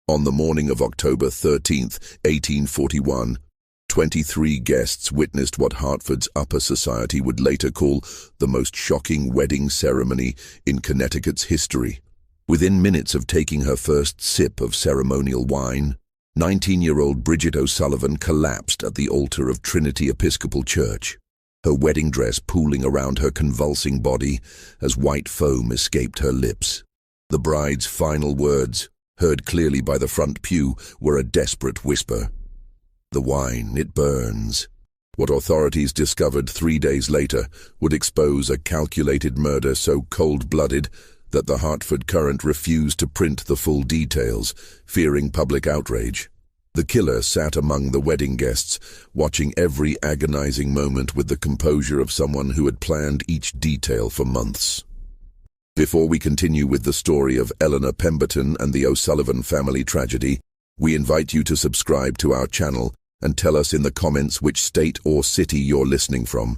On the morning of October 13th, 1841, 23 guests witnessed what Hartford's upper society would later call the most shocking wedding ceremony in Connecticut's history. Within minutes of taking her first sip of ceremonial wine, 19-year-old Bridget O'Sullivan collapsed at the altar of Trinity Episcopal Church, her wedding dress pooling around her convulsing body as white foam escaped her lips. The bride's final words, heard clearly by the front pew, were a desperate whisper. "The wine, it burns." What authorities discovered 3 days later would expose a calculated murder so cold-blooded that the Hartford Courant refused to print the full details, fearing public outrage. The killer sat among the wedding guests, watching every agonizing moment with the composure of someone who had planned each detail for months. Before we continue with the story of Eleanor Pemberton and the O'Sullivan family tragedy, we invite you to subscribe to our channel and tell us in the comments which state or city you're listening from.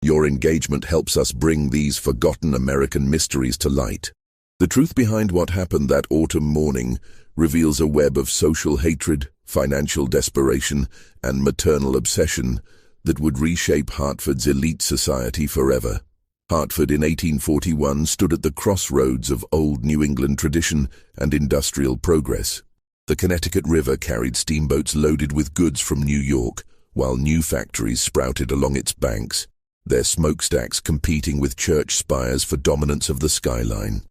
Your engagement helps us bring these forgotten American mysteries to light. The truth behind what happened that autumn morning reveals a web of social hatred, financial desperation, and maternal obsession that would reshape Hartford's elite society forever. Hartford in 1841 stood at the crossroads of old New England tradition and industrial progress. The Connecticut River carried steamboats loaded with goods from New York, while new factories sprouted along its banks, their smokestacks competing with church spires for dominance of the skyline.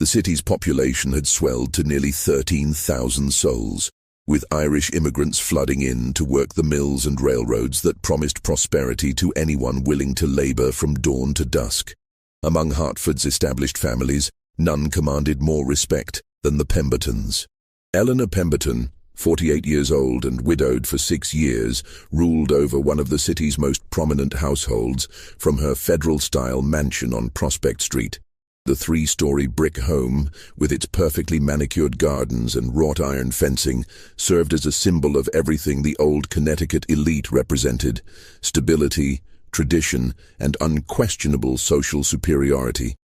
The city's population had swelled to nearly 13,000 souls, with Irish immigrants flooding in to work the mills and railroads that promised prosperity to anyone willing to labor from dawn to dusk. Among Hartford's established families, none commanded more respect than the Pembertons. Eleanor Pemberton, 48 years old and widowed for 6 years, ruled over one of the city's most prominent households from her federal-style mansion on Prospect Street. The 3-story brick home, with its perfectly manicured gardens and wrought iron fencing, served as a symbol of everything the old Connecticut elite represented: stability, tradition, and unquestionable social superiority.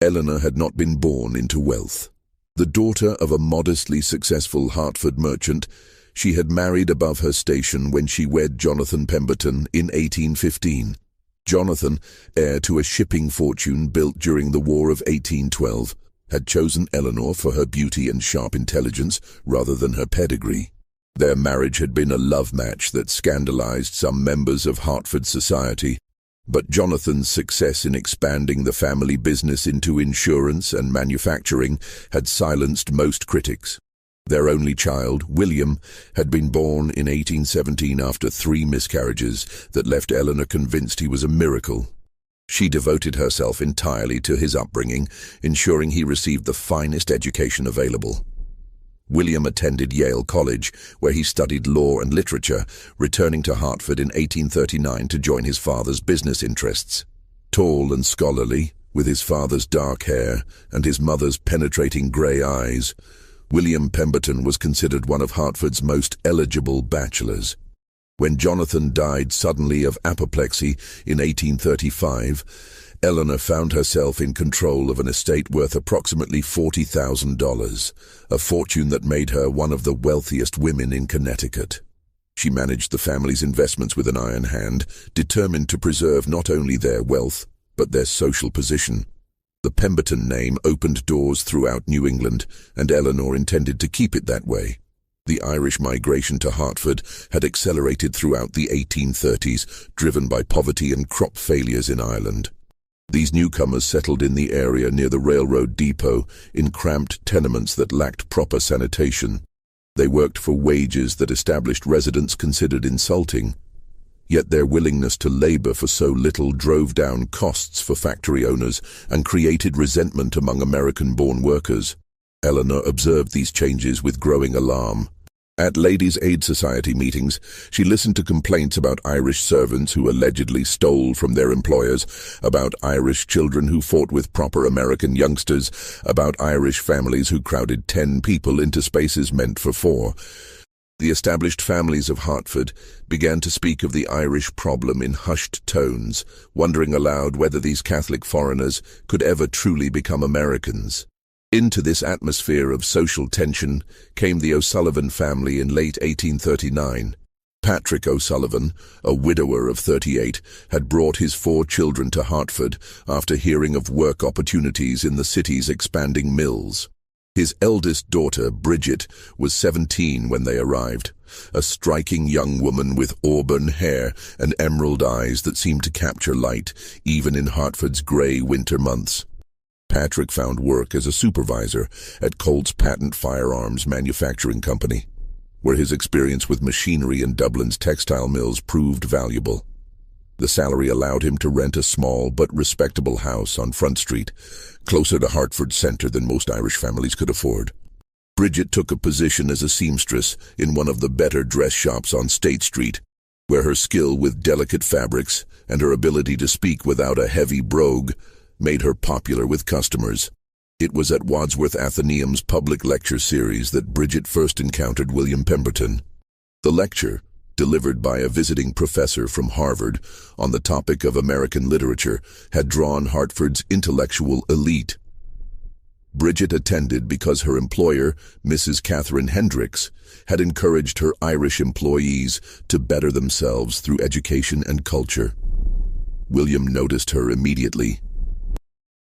Eleanor had not been born into wealth. The daughter of a modestly successful Hartford merchant, she had married above her station when she wed Jonathan Pemberton in 1815. Jonathan, heir to a shipping fortune built during the War of 1812, had chosen Eleanor for her beauty and sharp intelligence rather than her pedigree. Their marriage had been a love match that scandalized some members of Hartford society, but Jonathan's success in expanding the family business into insurance and manufacturing had silenced most critics. Their only child, William, had been born in 1817 after 3 miscarriages that left Eleanor convinced he was a miracle. She devoted herself entirely to his upbringing, ensuring he received the finest education available. William attended Yale College, where he studied law and literature, returning to Hartford in 1839 to join his father's business interests. Tall and scholarly, with his father's dark hair and his mother's penetrating grey eyes, William Pemberton was considered one of Hartford's most eligible bachelors. When Jonathan died suddenly of apoplexy in 1835, Eleanor found herself in control of an estate worth approximately $40,000, a fortune that made her one of the wealthiest women in Connecticut. She managed the family's investments with an iron hand, determined to preserve not only their wealth, but their social position. The Pemberton name opened doors throughout New England, and Eleanor intended to keep it that way. The Irish migration to Hartford had accelerated throughout the 1830s, driven by poverty and crop failures in Ireland. These newcomers settled in the area near the railroad depot in cramped tenements that lacked proper sanitation. They worked for wages that established residents considered insulting. Yet their willingness to labor for so little drove down costs for factory owners and created resentment among American-born workers. Eleanor observed these changes with growing alarm. At Ladies' Aid Society meetings, she listened to complaints about Irish servants who allegedly stole from their employers, about Irish children who fought with proper American youngsters, about Irish families who crowded 10 people into spaces meant for 4. The established families of Hartford began to speak of the Irish problem in hushed tones, wondering aloud whether these Catholic foreigners could ever truly become Americans. Into this atmosphere of social tension came the O'Sullivan family in late 1839. Patrick O'Sullivan, a widower of 38, had brought his 4 children to Hartford after hearing of work opportunities in the city's expanding mills. His eldest daughter, Bridget, was 17 when they arrived, a striking young woman with auburn hair and emerald eyes that seemed to capture light, even in Hartford's grey winter months. Patrick found work as a supervisor at Colt's Patent Firearms Manufacturing Company, where his experience with machinery in Dublin's textile mills proved valuable. The salary allowed him to rent a small but respectable house on Front Street, closer to Hartford Centre than most Irish families could afford. Bridget took a position as a seamstress in one of the better dress shops on State Street, where her skill with delicate fabrics and her ability to speak without a heavy brogue made her popular with customers. It was at Wadsworth Athenaeum's public lecture series that Bridget first encountered William Pemberton. The lecture, delivered by a visiting professor from Harvard on the topic of American literature, had drawn Hartford's intellectual elite. Bridget attended because her employer, Mrs. Catherine Hendricks, had encouraged her Irish employees to better themselves through education and culture. William noticed her immediately.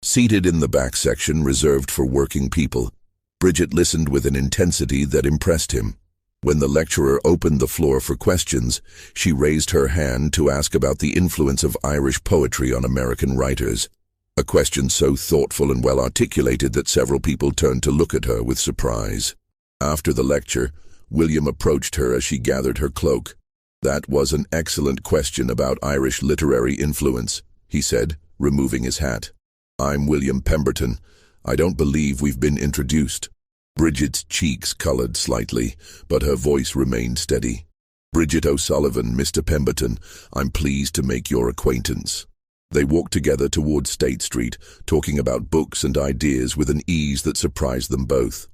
Seated in the back section reserved for working people, Bridget listened with an intensity that impressed him. When the lecturer opened the floor for questions, she raised her hand to ask about the influence of Irish poetry on American writers, a question so thoughtful and well articulated that several people turned to look at her with surprise. After the lecture, William approached her as she gathered her cloak. "That was an excellent question about Irish literary influence," he said, removing his hat. "I'm William Pemberton. I don't believe we've been introduced." Bridget's cheeks colored slightly, but her voice remained steady. "Bridget O'Sullivan, Mr. Pemberton. I'm pleased to make your acquaintance." They walked together toward State Street, talking about books and ideas with an ease that surprised them both.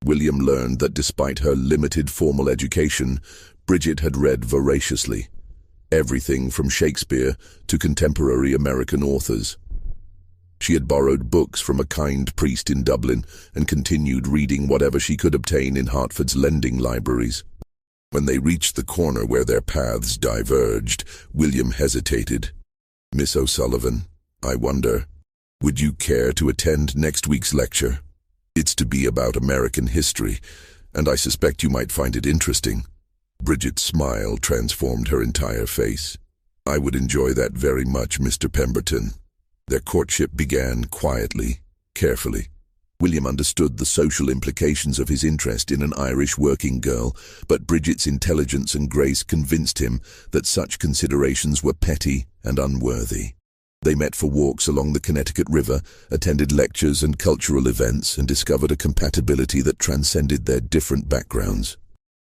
William learned that despite her limited formal education, Bridget had read voraciously, everything from Shakespeare to contemporary American authors. She had borrowed books from a kind priest in Dublin and continued reading whatever she could obtain in Hartford's lending libraries. When they reached the corner where their paths diverged, William hesitated. "Miss O'Sullivan, I wonder, would you care to attend next week's lecture? It's to be about American history, and I suspect you might find it interesting." Bridget's smile transformed her entire face. "I would enjoy that very much, Mr. Pemberton." Their courtship began quietly, carefully. William understood the social implications of his interest in an Irish working girl, but Bridget's intelligence and grace convinced him that such considerations were petty and unworthy. They met for walks along the Connecticut River, attended lectures and cultural events, and discovered a compatibility that transcended their different backgrounds.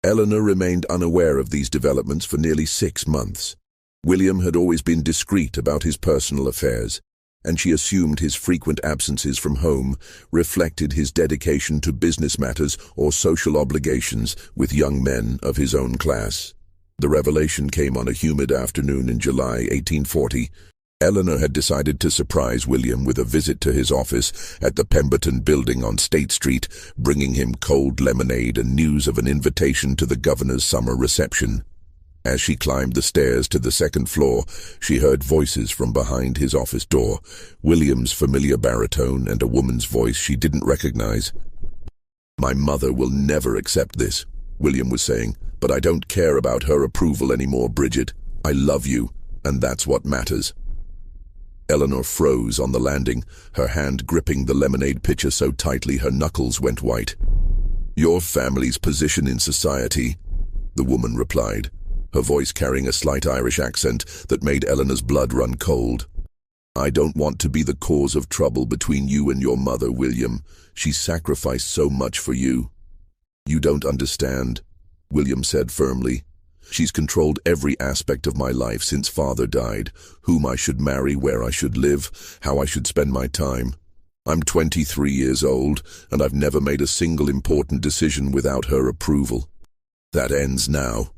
Eleanor remained unaware of these developments for nearly 6 months. William had always been discreet about his personal affairs, and she assumed his frequent absences from home reflected his dedication to business matters or social obligations with young men of his own class. The revelation came on a humid afternoon in July 1840. Eleanor had decided to surprise William with a visit to his office at the Pemberton Building on State Street, bringing him cold lemonade and news of an invitation to the governor's summer reception. As she climbed the stairs to the 2nd floor, she heard voices from behind his office door, William's familiar baritone and a woman's voice she didn't recognize. "My mother will never accept this," William was saying, "but I don't care about her approval anymore, Bridget. I love you, and that's what matters." Eleanor froze on the landing, her hand gripping the lemonade pitcher so tightly her knuckles went white. "Your family's position in society," the woman replied, her voice carrying a slight Irish accent that made Eleanor's blood run cold. "I don't want to be the cause of trouble between you and your mother, William. She sacrificed so much for you." "You don't understand," William said firmly. "She's controlled every aspect of my life since Father died, whom I should marry, where I should live, how I should spend my time. I'm 23 years old, and I've never made a single important decision without her approval. That ends now."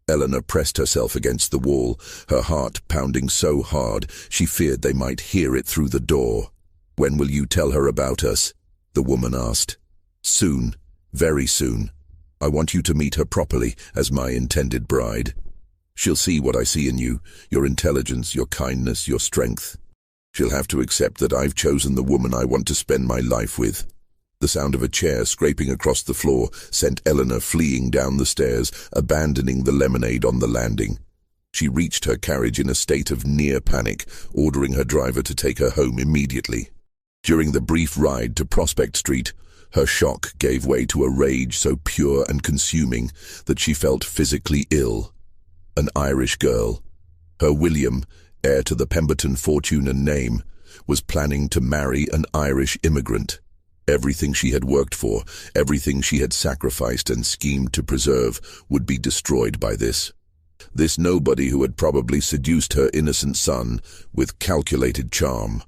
Eleanor pressed herself against the wall, her heart pounding so hard she feared they might hear it through the door. "When will you tell her about us?" the woman asked. Soon, very soon. I want you to meet her properly as my intended bride. She'll see what I see in you, your intelligence, your kindness, your strength. She'll have to accept that I've chosen the woman I want to spend my life with. The sound of a chair scraping across the floor sent Eleanor fleeing down the stairs, abandoning the lemonade on the landing. She reached her carriage in a state of near panic, ordering her driver to take her home immediately. During the brief ride to Prospect Street, her shock gave way to a rage so pure and consuming that she felt physically ill. An Irish girl, her William, heir to the Pemberton fortune and name, was planning to marry an Irish immigrant. Everything she had worked for, everything she had sacrificed and schemed to preserve, would be destroyed by this. This nobody who had probably seduced her innocent son with calculated charm.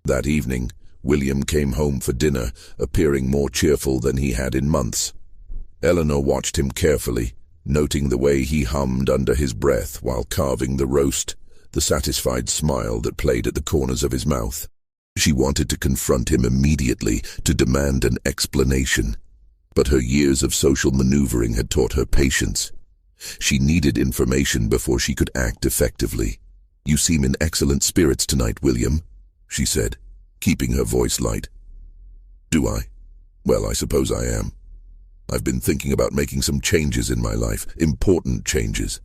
That evening, William came home for dinner, appearing more cheerful than he had in months. Eleanor watched him carefully, noting the way he hummed under his breath while carving the roast, the satisfied smile that played at the corners of his mouth. She wanted to confront him immediately, to demand an explanation. But her years of social maneuvering had taught her patience. She needed information before she could act effectively. "You seem in excellent spirits tonight, William," she said, keeping her voice light. "Do I? Well, I suppose I am. I've been thinking about making some changes in my life, important changes."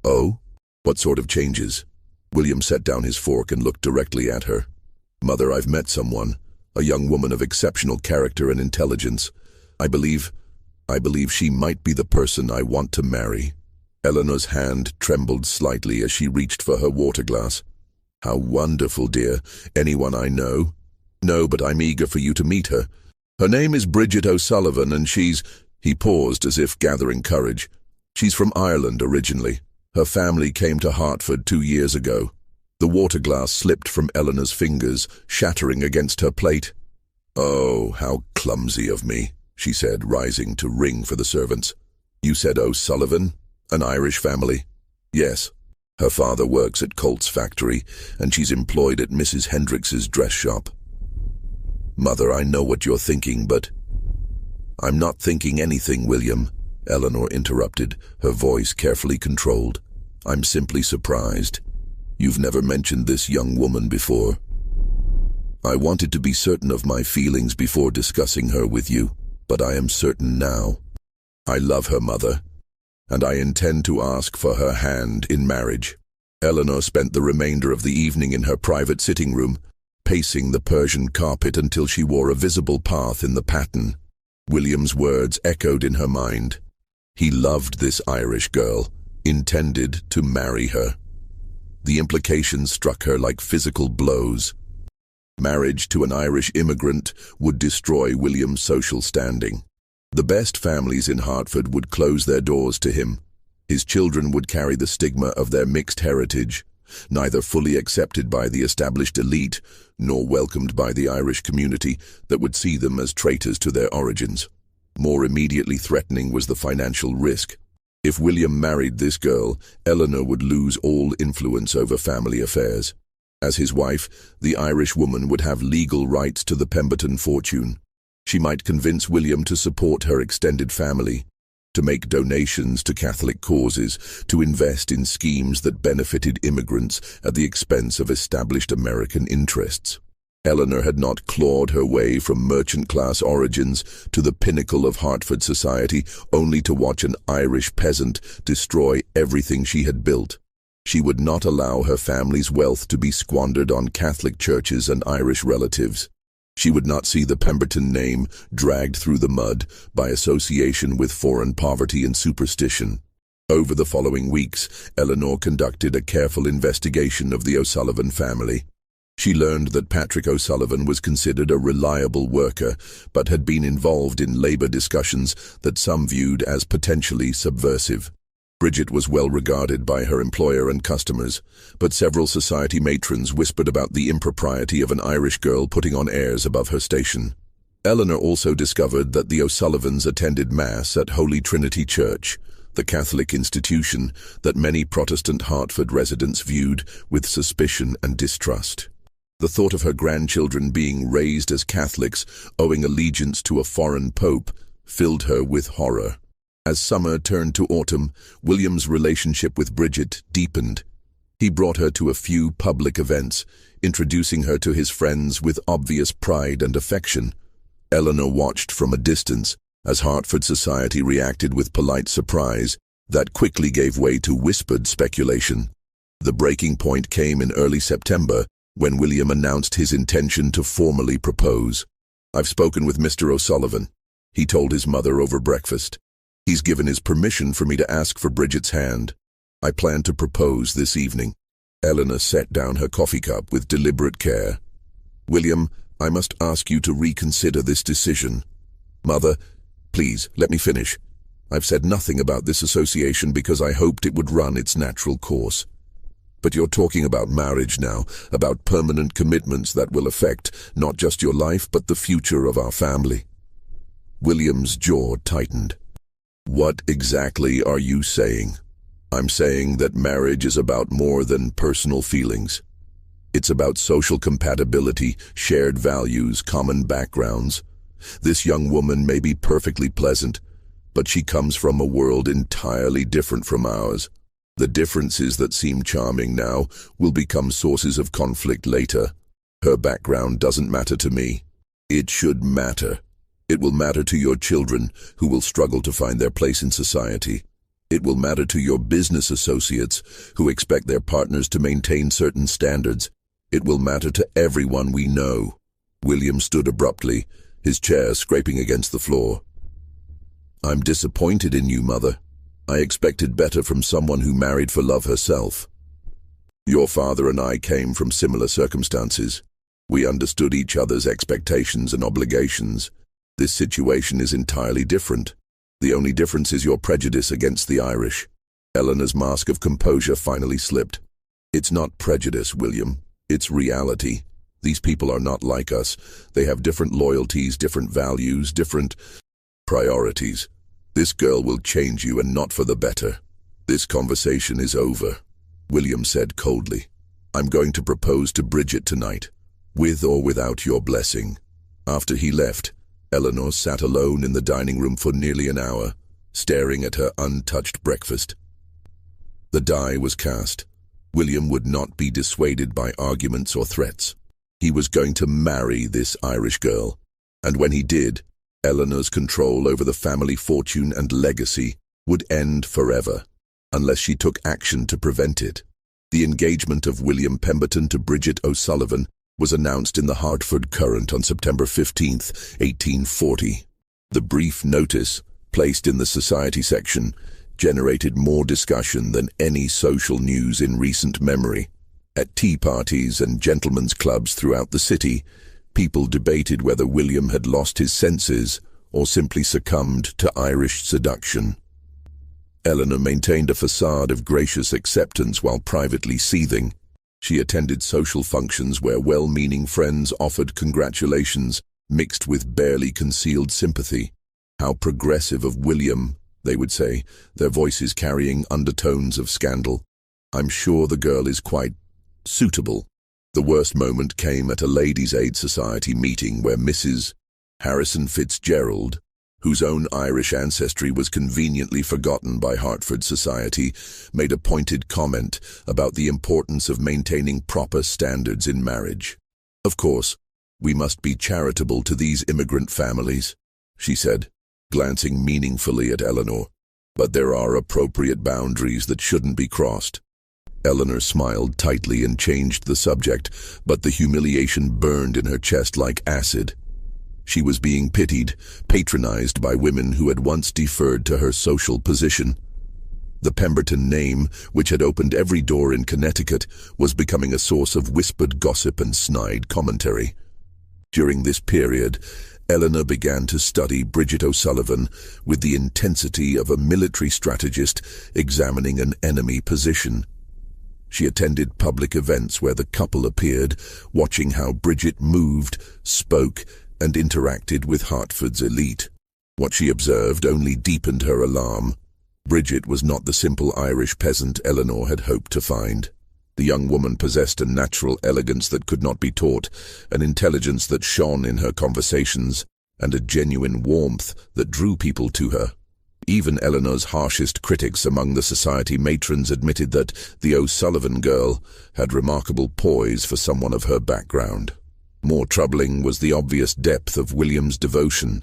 "Oh? What sort of changes?" William set down his fork and looked directly at her. "Mother, I've met someone, a young woman of exceptional character and intelligence. I believe she might be the person I want to marry." Eleanor's hand trembled slightly as she reached for her water glass. "How wonderful, dear. Anyone I know?" "No, but I'm eager for you to meet her. Her name is Bridget O'Sullivan, and she's—" He paused as if gathering courage. "She's from Ireland originally. Her family came to Hartford 2 years ago." The water glass slipped from Eleanor's fingers, shattering against her plate. "Oh, how clumsy of me," she said, rising to ring for the servants. "You said O'Sullivan? An Irish family?" "Yes. Her father works at Colt's factory, and she's employed at Mrs. Hendricks's dress shop." "Mother, I know what you're thinking, but—" "I'm not thinking anything, William," Eleanor interrupted, her voice carefully controlled. "I'm simply surprised. You've never mentioned this young woman before." "I wanted to be certain of my feelings before discussing her with you, but I am certain now. I love her, Mother, and I intend to ask for her hand in marriage." Eleanor spent the remainder of the evening in her private sitting room, pacing the Persian carpet until she wore a visible path in the pattern. William's words echoed in her mind. He loved this Irish girl, intended to marry her. The implications struck her like physical blows. Marriage to an Irish immigrant would destroy William's social standing. The best families in Hartford would close their doors to him. His children would carry the stigma of their mixed heritage, neither fully accepted by the established elite nor welcomed by the Irish community that would see them as traitors to their origins. More immediately threatening was the financial risk. If William married this girl, Eleanor would lose all influence over family affairs. As his wife, the Irish woman would have legal rights to the Pemberton fortune. She might convince William to support her extended family, to make donations to Catholic causes, to invest in schemes that benefited immigrants at the expense of established American interests. Eleanor had not clawed her way from merchant-class origins to the pinnacle of Hartford society only to watch an Irish peasant destroy everything she had built. She would not allow her family's wealth to be squandered on Catholic churches and Irish relatives. She would not see the Pemberton name dragged through the mud by association with foreign poverty and superstition. Over the following weeks, Eleanor conducted a careful investigation of the O'Sullivan family. She learned that Patrick O'Sullivan was considered a reliable worker, but had been involved in labor discussions that some viewed as potentially subversive. Bridget was well regarded by her employer and customers, but several society matrons whispered about the impropriety of an Irish girl putting on airs above her station. Eleanor also discovered that the O'Sullivans attended Mass at Holy Trinity Church, the Catholic institution that many Protestant Hartford residents viewed with suspicion and distrust. The thought of her grandchildren being raised as Catholics, owing allegiance to a foreign pope, filled her with horror. As summer turned to autumn, William's relationship with Bridget deepened. He brought her to a few public events, introducing her to his friends with obvious pride and affection. Eleanor watched from a distance as Hartford society reacted with polite surprise that quickly gave way to whispered speculation. The breaking point came in early September when William announced his intention to formally propose. "I've spoken with Mr. O'Sullivan," he told his mother over breakfast. "He's given his permission for me to ask for Bridget's hand. I plan to propose this evening." Eleanor set down her coffee cup with deliberate care. "William, I must ask you to reconsider this decision." "Mother, please, let me finish. I've said nothing about this association because I hoped it would run its natural course. But you're talking about marriage now, about permanent commitments that will affect not just your life but the future of our family." William's jaw tightened. "What exactly are you saying?" "I'm saying that marriage is about more than personal feelings. It's about social compatibility, shared values, common backgrounds. This young woman may be perfectly pleasant, but she comes from a world entirely different from ours. The differences that seem charming now will become sources of conflict later. Her background doesn't matter to me. It should matter. It will matter to your children, who will struggle to find their place in society. It will matter to your business associates, who expect their partners to maintain certain standards. It will matter to everyone we know." William stood abruptly, his chair scraping against the floor. "I'm disappointed in you, Mother. I expected better from someone who married for love herself. Your father and I came from similar circumstances. We understood each other's expectations and obligations. This situation is entirely different. The only difference is your prejudice against the Irish." Eleanor's mask of composure finally slipped. "It's not prejudice, William. It's reality. These people are not like us. They have different loyalties, different values, different priorities. This girl will change you, and not for the better. This conversation is over," William said coldly. "I'm going to propose to Bridget tonight, with or without your blessing." After he left, Eleanor sat alone in the dining room for nearly an hour, staring at her untouched breakfast. The die was cast. William would not be dissuaded by arguments or threats. He was going to marry this Irish girl, and when he did, Eleanor's control over the family fortune and legacy would end forever, unless she took action to prevent it. The engagement of William Pemberton to Bridget O'Sullivan was announced in the Hartford Courant on September 15, 1840. The brief notice, placed in the society section, generated more discussion than any social news in recent memory. At tea parties and gentlemen's clubs throughout the city, people debated whether William had lost his senses or simply succumbed to Irish seduction. Eleanor maintained a facade of gracious acceptance while privately seething. She attended social functions where well-meaning friends offered congratulations mixed with barely concealed sympathy. "How progressive of William," they would say, their voices carrying undertones of scandal. "I'm sure the girl is quite suitable." The worst moment came at a Ladies' Aid Society meeting where Mrs. Harrison Fitzgerald, whose own Irish ancestry was conveniently forgotten by Hartford society, made a pointed comment about the importance of maintaining proper standards in marriage. "Of course, we must be charitable to these immigrant families," she said, glancing meaningfully at Eleanor. "But there are appropriate boundaries that shouldn't be crossed." Eleanor smiled tightly and changed the subject, but the humiliation burned in her chest like acid. She was being pitied, patronized by women who had once deferred to her social position. The Pemberton name, which had opened every door in Connecticut, was becoming a source of whispered gossip and snide commentary. During this period, Eleanor began to study Bridget O'Sullivan with the intensity of a military strategist examining an enemy position. She attended public events where the couple appeared, watching how Bridget moved, spoke, and interacted with Hartford's elite. What she observed only deepened her alarm. Bridget was not the simple Irish peasant Eleanor had hoped to find. The young woman possessed a natural elegance that could not be taught, an intelligence that shone in her conversations, and a genuine warmth that drew people to her. Even Eleanor's harshest critics among the society matrons admitted that the O'Sullivan girl had remarkable poise for someone of her background. More troubling was the obvious depth of William's devotion.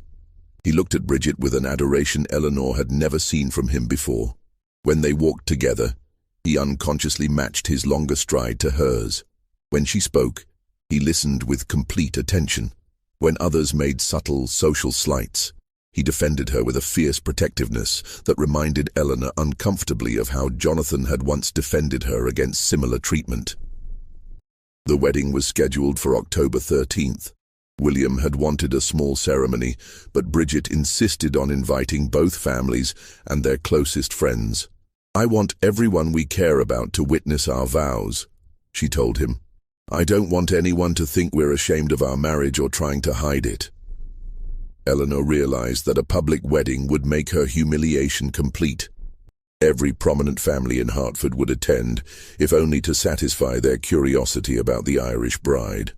He looked at Bridget with an adoration Eleanor had never seen from him before. When they walked together, he unconsciously matched his longer stride to hers. When she spoke, he listened with complete attention. When others made subtle social slights, he defended her with a fierce protectiveness that reminded Eleanor uncomfortably of how Jonathan had once defended her against similar treatment. The wedding was scheduled for October 13th. William had wanted a small ceremony, but Bridget insisted on inviting both families and their closest friends. "I want everyone we care about to witness our vows," she told him. "I don't want anyone to think we're ashamed of our marriage or trying to hide it." Eleanor realized that a public wedding would make her humiliation complete. Every prominent family in Hartford would attend, if only to satisfy their curiosity about the Irish bride.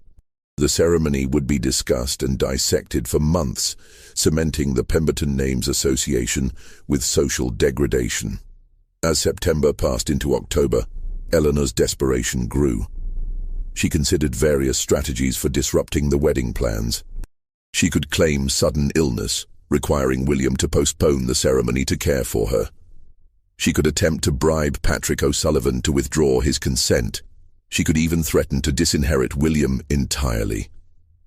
The ceremony would be discussed and dissected for months, cementing the Pemberton Names Association with social degradation. As September passed into October, Eleanor's desperation grew. She considered various strategies for disrupting the wedding plans. She could claim sudden illness, requiring William to postpone the ceremony to care for her. She could attempt to bribe Patrick O'Sullivan to withdraw his consent. She could even threaten to disinherit William entirely.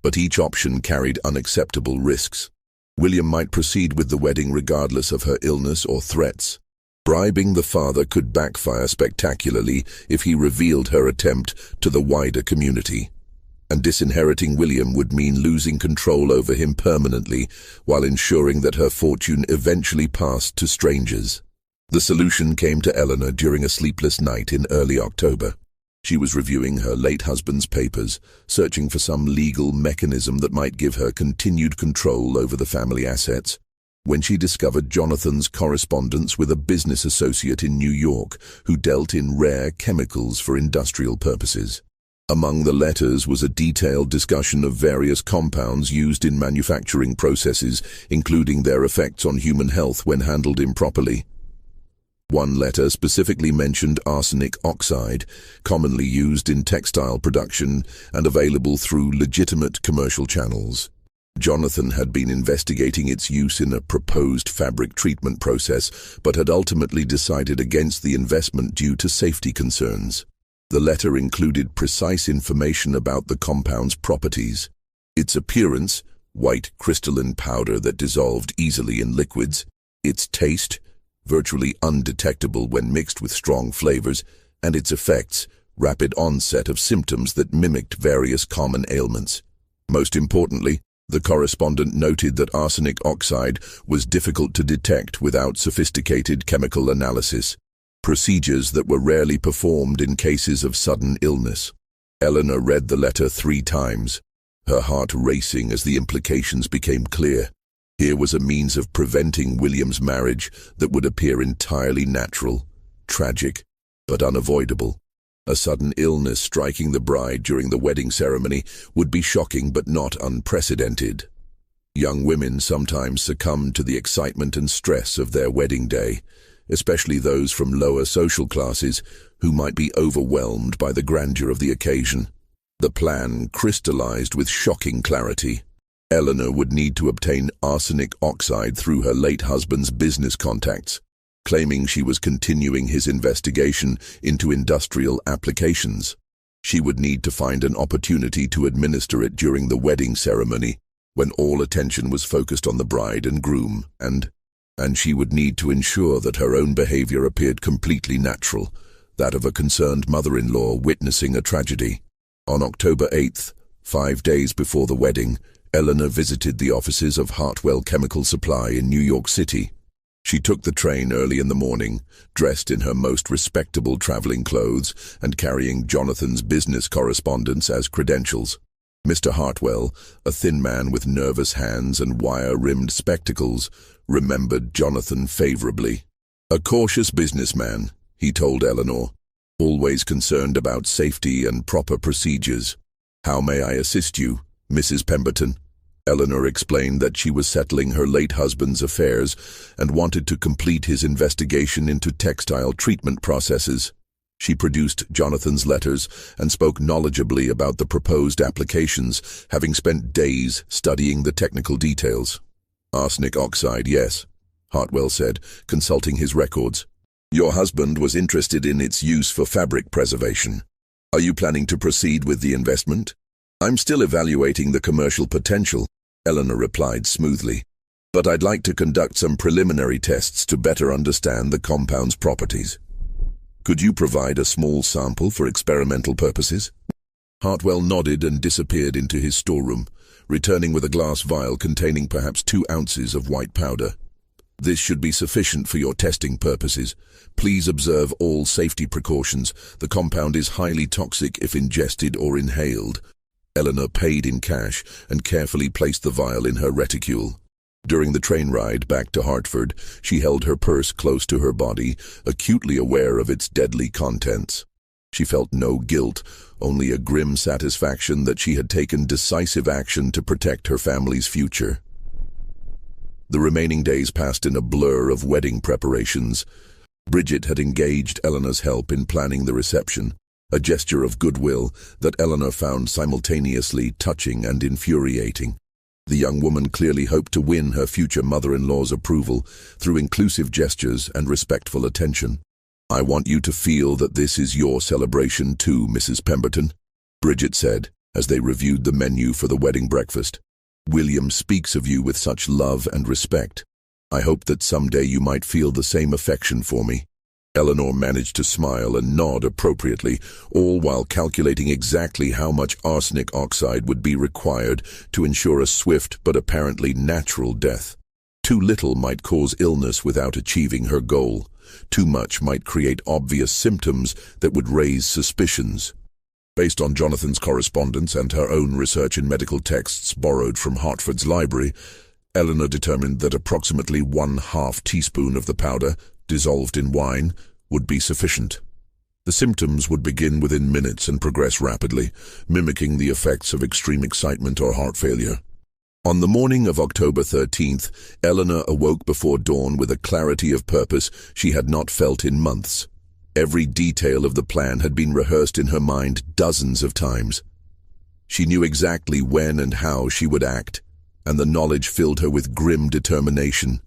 But each option carried unacceptable risks. William might proceed with the wedding regardless of her illness or threats. Bribing the father could backfire spectacularly if he revealed her attempt to the wider community. And disinheriting William would mean losing control over him permanently, while ensuring that her fortune eventually passed to strangers. The solution came to Eleanor during a sleepless night in early October. She was reviewing her late husband's papers, searching for some legal mechanism that might give her continued control over the family assets, when she discovered Jonathan's correspondence with a business associate in New York who dealt in rare chemicals for industrial purposes. Among the letters was a detailed discussion of various compounds used in manufacturing processes, including their effects on human health when handled improperly. One letter specifically mentioned arsenic oxide, commonly used in textile production and available through legitimate commercial channels. Jonathan had been investigating its use in a proposed fabric treatment process, but had ultimately decided against the investment due to safety concerns. The letter included precise information about the compound's properties. Its appearance, white crystalline powder that dissolved easily in liquids. Its taste, virtually undetectable when mixed with strong flavors, and its effects, rapid onset of symptoms that mimicked various common ailments. Most importantly, the correspondent noted that arsenic oxide was difficult to detect without sophisticated chemical analysis, procedures that were rarely performed in cases of sudden illness. Eleanor read the letter 3 times, her heart racing as the implications became clear. Here was a means of preventing William's marriage that would appear entirely natural, tragic, but unavoidable. A sudden illness striking the bride during the wedding ceremony would be shocking but not unprecedented. Young women sometimes succumbed to the excitement and stress of their wedding day, especially those from lower social classes who might be overwhelmed by the grandeur of the occasion. The plan crystallized with shocking clarity. Eleanor would need to obtain arsenic oxide through her late husband's business contacts, claiming she was continuing his investigation into industrial applications. She would need to find an opportunity to administer it during the wedding ceremony, when all attention was focused on the bride and groom, and she would need to ensure that her own behavior appeared completely natural, that of a concerned mother-in-law witnessing a tragedy. On October 8th, 5 days before the wedding, Eleanor visited the offices of Hartwell Chemical Supply in New York City. She took the train early in the morning, dressed in her most respectable traveling clothes and carrying Jonathan's business correspondence as credentials. Mr. Hartwell, a thin man with nervous hands and wire-rimmed spectacles, remembered Jonathan favorably. "A cautious businessman," he told Eleanor. always concerned about safety and proper procedures. "How may I assist you, Mrs. Pemberton?" Eleanor explained that she was settling her late husband's affairs and wanted to complete his investigation into textile treatment processes. She produced Jonathan's letters and spoke knowledgeably about the proposed applications, having spent days studying the technical details. "Arsenic oxide, yes," Hartwell said, consulting his records. "Your husband was interested in its use for fabric preservation. Are you planning to proceed with the investment?" "I'm still evaluating the commercial potential," Eleanor replied smoothly. "But I'd like to conduct some preliminary tests to better understand the compound's properties." "Could you provide a small sample for experimental purposes?" Hartwell nodded and disappeared into his storeroom, returning with a glass vial containing perhaps 2 ounces of white powder. "This should be sufficient for your testing purposes. Please observe all safety precautions. The compound is highly toxic if ingested or inhaled." Eleanor paid in cash and carefully placed the vial in her reticule. During the train ride back to Hartford, she held her purse close to her body, acutely aware of its deadly contents. She felt no guilt, only a grim satisfaction that she had taken decisive action to protect her family's future. The remaining days passed in a blur of wedding preparations. Bridget had engaged Eleanor's help in planning the reception, a gesture of goodwill that Eleanor found simultaneously touching and infuriating. The young woman clearly hoped to win her future mother-in-law's approval through inclusive gestures and respectful attention. "I want you to feel that this is your celebration too, Mrs. Pemberton," Bridget said as they reviewed the menu for the wedding breakfast. "William speaks of you with such love and respect. I hope that someday you might feel the same affection for me." Eleanor managed to smile and nod appropriately, all while calculating exactly how much arsenic oxide would be required to ensure a swift but apparently natural death. Too little might cause illness without achieving her goal. Too much might create obvious symptoms that would raise suspicions. Based on Jonathan's correspondence and her own research in medical texts borrowed from Hartford's library, Eleanor determined that approximately 1/2 teaspoon of the powder, dissolved in wine, would be sufficient. The symptoms would begin within minutes and progress rapidly, mimicking the effects of extreme excitement or heart failure. On the morning of October 13th, Eleanor awoke before dawn with a clarity of purpose she had not felt in months. Every detail of the plan had been rehearsed in her mind dozens of times. She knew exactly when and how she would act, and the knowledge filled her with grim determination.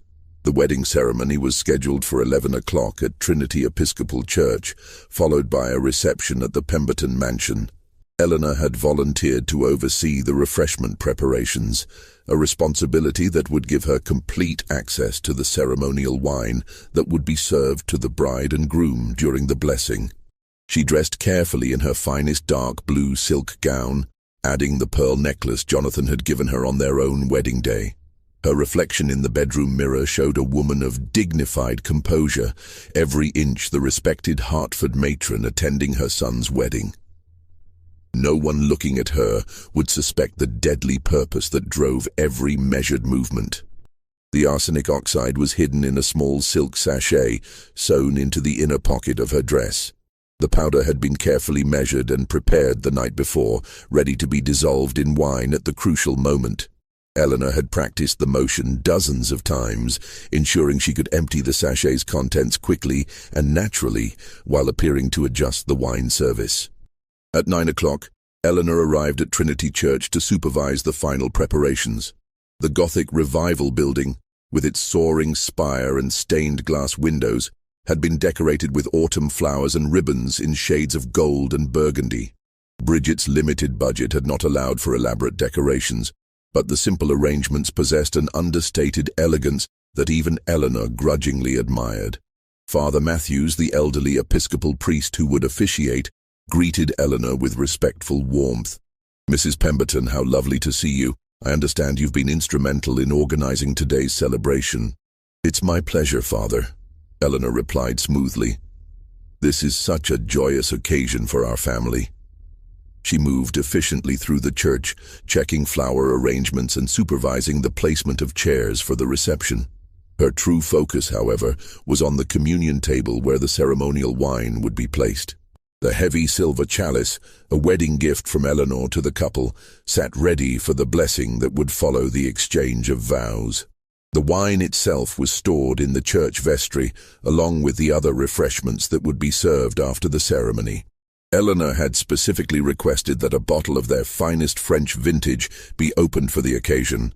The wedding ceremony was scheduled for 11 o'clock at Trinity Episcopal Church, followed by a reception at the Pemberton Mansion. Eleanor had volunteered to oversee the refreshment preparations, a responsibility that would give her complete access to the ceremonial wine that would be served to the bride and groom during the blessing. She dressed carefully in her finest dark blue silk gown, adding the pearl necklace Jonathan had given her on their own wedding day. Her reflection in the bedroom mirror showed a woman of dignified composure, every inch the respected Hartford matron attending her son's wedding. No one looking at her would suspect the deadly purpose that drove every measured movement. The arsenic oxide was hidden in a small silk sachet sewn into the inner pocket of her dress. The powder had been carefully measured and prepared the night before, ready to be dissolved in wine at the crucial moment. Eleanor had practiced the motion dozens of times, ensuring she could empty the sachet's contents quickly and naturally while appearing to adjust the wine service. At 9 o'clock, Eleanor arrived at Trinity Church to supervise the final preparations. The Gothic Revival building, with its soaring spire and stained glass windows, had been decorated with autumn flowers and ribbons in shades of gold and burgundy. Bridget's limited budget had not allowed for elaborate decorations, but the simple arrangements possessed an understated elegance that even Eleanor grudgingly admired. Father Matthews, the elderly Episcopal priest who would officiate, greeted Eleanor with respectful warmth. "Mrs. Pemberton, how lovely to see you. I understand you've been instrumental in organizing today's celebration." "It's my pleasure, Father," Eleanor replied smoothly. "This is such a joyous occasion for our family." She moved efficiently through the church, checking flower arrangements and supervising the placement of chairs for the reception. Her true focus, however, was on the communion table where the ceremonial wine would be placed. The heavy silver chalice, a wedding gift from Eleanor to the couple, sat ready for the blessing that would follow the exchange of vows. The wine itself was stored in the church vestry, along with the other refreshments that would be served after the ceremony. Eleanor had specifically requested that a bottle of their finest French vintage be opened for the occasion,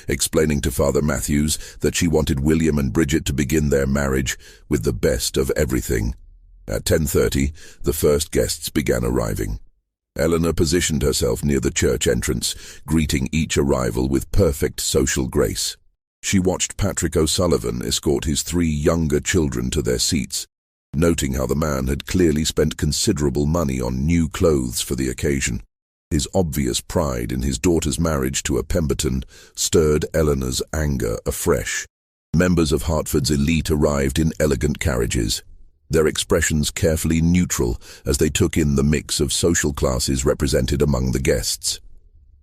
explaining to Father Matthews that she wanted William and Bridget to begin their marriage with the best of everything. At 10:30, the first guests began arriving. Eleanor positioned herself near the church entrance, greeting each arrival with perfect social grace. She watched Patrick O'Sullivan escort his 3 younger children to their seats, noting how the man had clearly spent considerable money on new clothes for the occasion. His obvious pride in his daughter's marriage to a Pemberton stirred Eleanor's anger afresh. Members of Hartford's elite arrived in elegant carriages, their expressions carefully neutral as they took in the mix of social classes represented among the guests.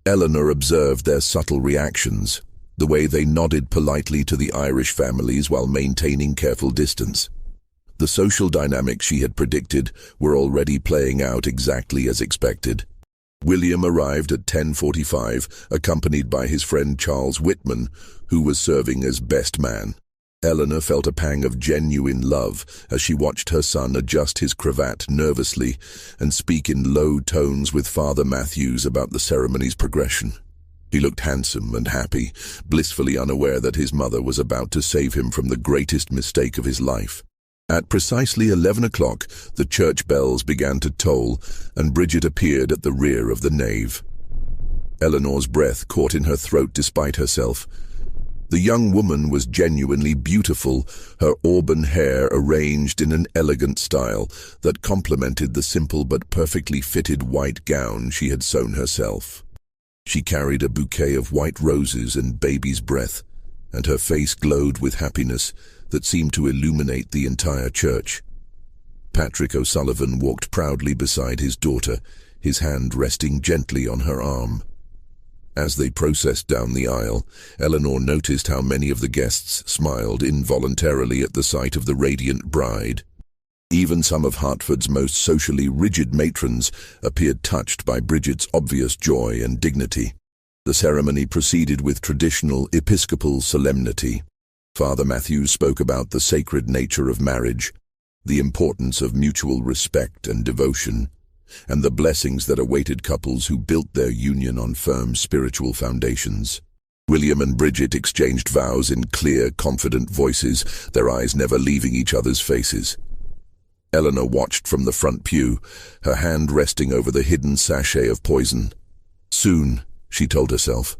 Eleanor observed their subtle reactions, the way they nodded politely to the Irish families while maintaining careful distance. The social dynamics she had predicted were already playing out exactly as expected. William arrived at 10:45, accompanied by his friend Charles Whitman, who was serving as best man. Eleanor felt a pang of genuine love as she watched her son adjust his cravat nervously and speak in low tones with Father Matthews about the ceremony's progression. He looked handsome and happy, blissfully unaware that his mother was about to save him from the greatest mistake of his life. At precisely 11 o'clock, the church bells began to toll, and Bridget appeared at the rear of the nave. Eleanor's breath caught in her throat despite herself. The young woman was genuinely beautiful, her auburn hair arranged in an elegant style that complemented the simple but perfectly fitted white gown she had sewn herself. She carried a bouquet of white roses and baby's breath, and her face glowed with happiness that seemed to illuminate the entire church. Patrick O'Sullivan walked proudly beside his daughter, his hand resting gently on her arm. As they processed down the aisle, Eleanor noticed how many of the guests smiled involuntarily at the sight of the radiant bride. Even some of Hartford's most socially rigid matrons appeared touched by Bridget's obvious joy and dignity. The ceremony proceeded with traditional Episcopal solemnity. Father Matthews spoke about the sacred nature of marriage, the importance of mutual respect and devotion, and the blessings that awaited couples who built their union on firm spiritual foundations. William and Bridget exchanged vows in clear, confident voices, their eyes never leaving each other's faces. Eleanor watched from the front pew, her hand resting over the hidden sachet of poison. Soon, she told herself.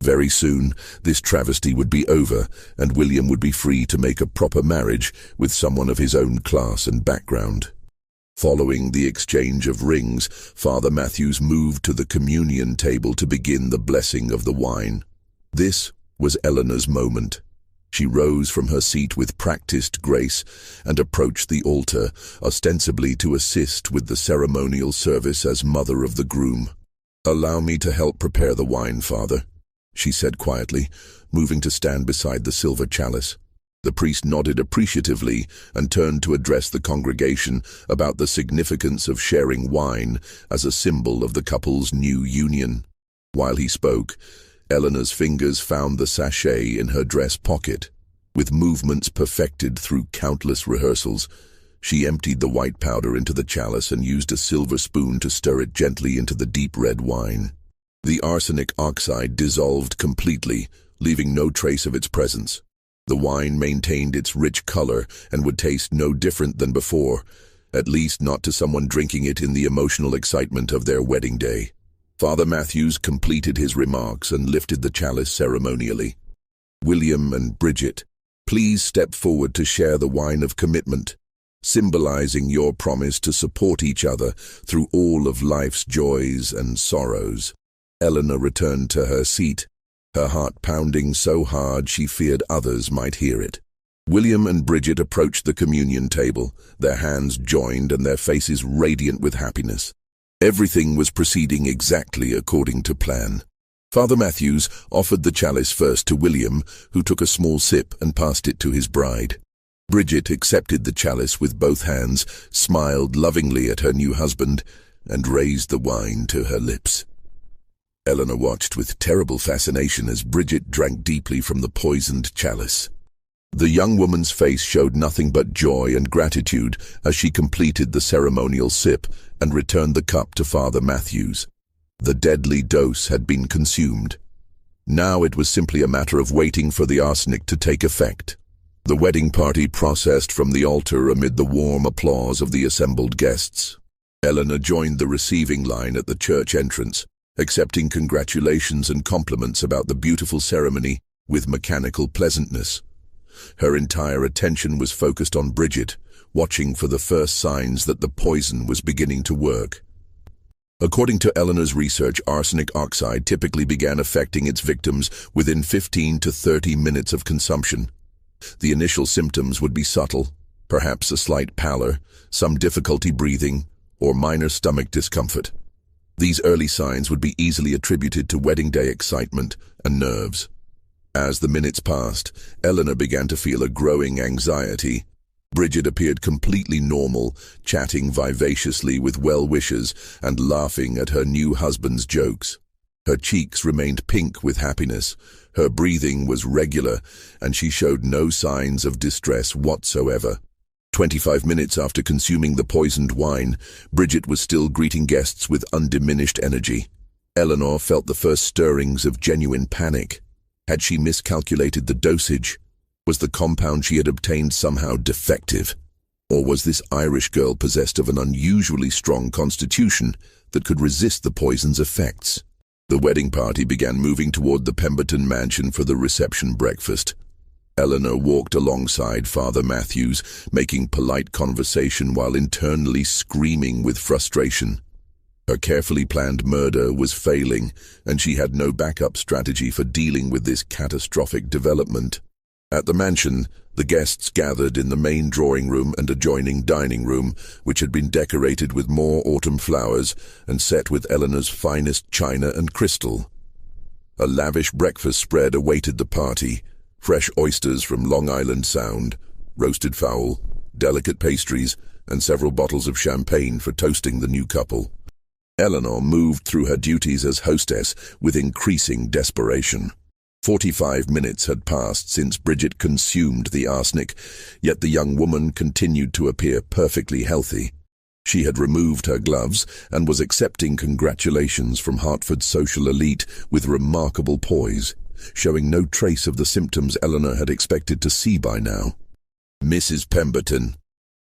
Very soon, this travesty would be over, and William would be free to make a proper marriage with someone of his own class and background. Following the exchange of rings, Father Matthews moved to the communion table to begin the blessing of the wine. This was Eleanor's moment. She rose from her seat with practiced grace and approached the altar, ostensibly to assist with the ceremonial service as mother of the groom. "Allow me to help prepare the wine, Father," she said quietly, moving to stand beside the silver chalice. The priest nodded appreciatively and turned to address the congregation about the significance of sharing wine as a symbol of the couple's new union. While he spoke, Eleanor's fingers found the sachet in her dress pocket. With movements perfected through countless rehearsals, she emptied the white powder into the chalice and used a silver spoon to stir it gently into the deep red wine. The arsenic oxide dissolved completely, leaving no trace of its presence. The wine maintained its rich color and would taste no different than before, at least not to someone drinking it in the emotional excitement of their wedding day. Father Matthews completed his remarks and lifted the chalice ceremonially. "William and Bridget, please step forward to share the wine of commitment, symbolizing your promise to support each other through all of life's joys and sorrows." Eleanor returned to her seat, her heart pounding so hard she feared others might hear it. William and Bridget approached the communion table, their hands joined and their faces radiant with happiness. Everything was proceeding exactly according to plan. Father Matthews offered the chalice first to William, who took a small sip and passed it to his bride. Bridget accepted the chalice with both hands, smiled lovingly at her new husband, and raised the wine to her lips. Eleanor watched with terrible fascination as Bridget drank deeply from the poisoned chalice. The young woman's face showed nothing but joy and gratitude as she completed the ceremonial sip and returned the cup to Father Matthews. The deadly dose had been consumed. Now it was simply a matter of waiting for the arsenic to take effect. The wedding party processed from the altar amid the warm applause of the assembled guests. Eleanor joined the receiving line at the church entrance, accepting congratulations and compliments about the beautiful ceremony with mechanical pleasantness. Her entire attention was focused on Bridget, watching for the first signs that the poison was beginning to work. According to Eleanor's research, arsenic oxide typically began affecting its victims within 15 to 30 minutes of consumption. The initial symptoms would be subtle, perhaps a slight pallor, some difficulty breathing, or minor stomach discomfort. These early signs would be easily attributed to wedding day excitement and nerves. As the minutes passed, Eleanor began to feel a growing anxiety. Bridget appeared completely normal, chatting vivaciously with well-wishers and laughing at her new husband's jokes. Her cheeks remained pink with happiness, her breathing was regular, and she showed no signs of distress whatsoever. 25 minutes after consuming the poisoned wine, Bridget was still greeting guests with undiminished energy. Eleanor felt the first stirrings of genuine panic. Had she miscalculated the dosage? Was the compound she had obtained somehow defective? Or was this Irish girl possessed of an unusually strong constitution that could resist the poison's effects? The wedding party began moving toward the Pemberton mansion for the reception breakfast. Eleanor walked alongside Father Matthews, making polite conversation while internally screaming with frustration. Her carefully planned murder was failing, and she had no backup strategy for dealing with this catastrophic development. At the mansion, the guests gathered in the main drawing room and adjoining dining room, which had been decorated with more autumn flowers and set with Eleanor's finest china and crystal. A lavish breakfast spread awaited the party: fresh oysters from Long Island Sound, roasted fowl, delicate pastries, and several bottles of champagne for toasting the new couple. Eleanor moved through her duties as hostess with increasing desperation. 45 minutes had passed since Bridget consumed the arsenic, yet the young woman continued to appear perfectly healthy. She had removed her gloves and was accepting congratulations from Hartford's social elite with remarkable poise, showing no trace of the symptoms Eleanor had expected to see by now. "Mrs. Pemberton,"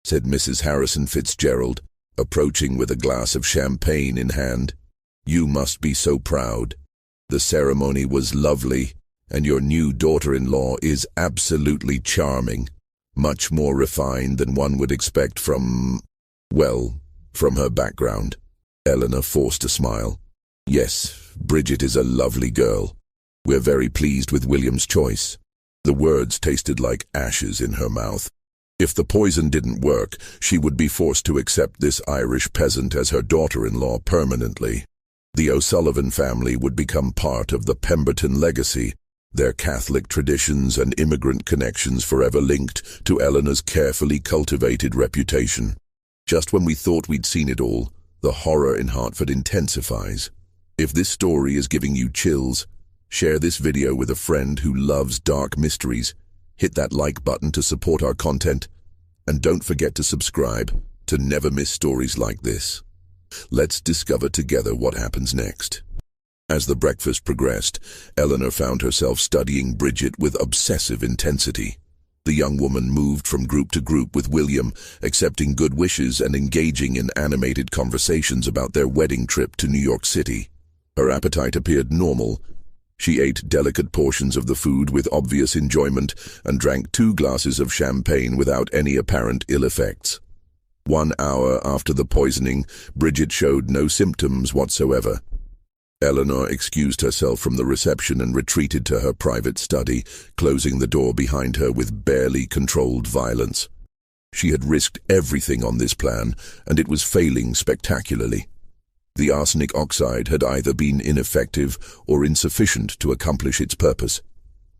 said Mrs. Harrison Fitzgerald, approaching with a glass of champagne in hand, "you must be so proud. The ceremony was lovely, and your new daughter-in-law is absolutely charming, much more refined than one would expect from her background." Eleanor forced a smile. "Yes, Bridget is a lovely girl. We're very pleased with William's choice." The words tasted like ashes in her mouth. If the poison didn't work, she would be forced to accept this Irish peasant as her daughter-in-law permanently. The O'Sullivan family would become part of the Pemberton legacy, their Catholic traditions and immigrant connections forever linked to Eleanor's carefully cultivated reputation. Just when we thought we'd seen it all, the horror in Hartford intensifies. If this story is giving you chills, share this video with a friend who loves dark mysteries. Hit that like button to support our content, and don't forget to subscribe to never miss stories like this. Let's discover together what happens next. As the breakfast progressed, Eleanor found herself studying Bridget with obsessive intensity. The young woman moved from group to group with William, accepting good wishes and engaging in animated conversations about their wedding trip to New York City. Her appetite appeared normal. She ate delicate portions of the food with obvious enjoyment and drank 2 glasses of champagne without any apparent ill effects. 1 hour after the poisoning, Bridget showed no symptoms whatsoever. Eleanor excused herself from the reception and retreated to her private study, closing the door behind her with barely controlled violence. She had risked everything on this plan, and it was failing spectacularly. The arsenic oxide had either been ineffective or insufficient to accomplish its purpose.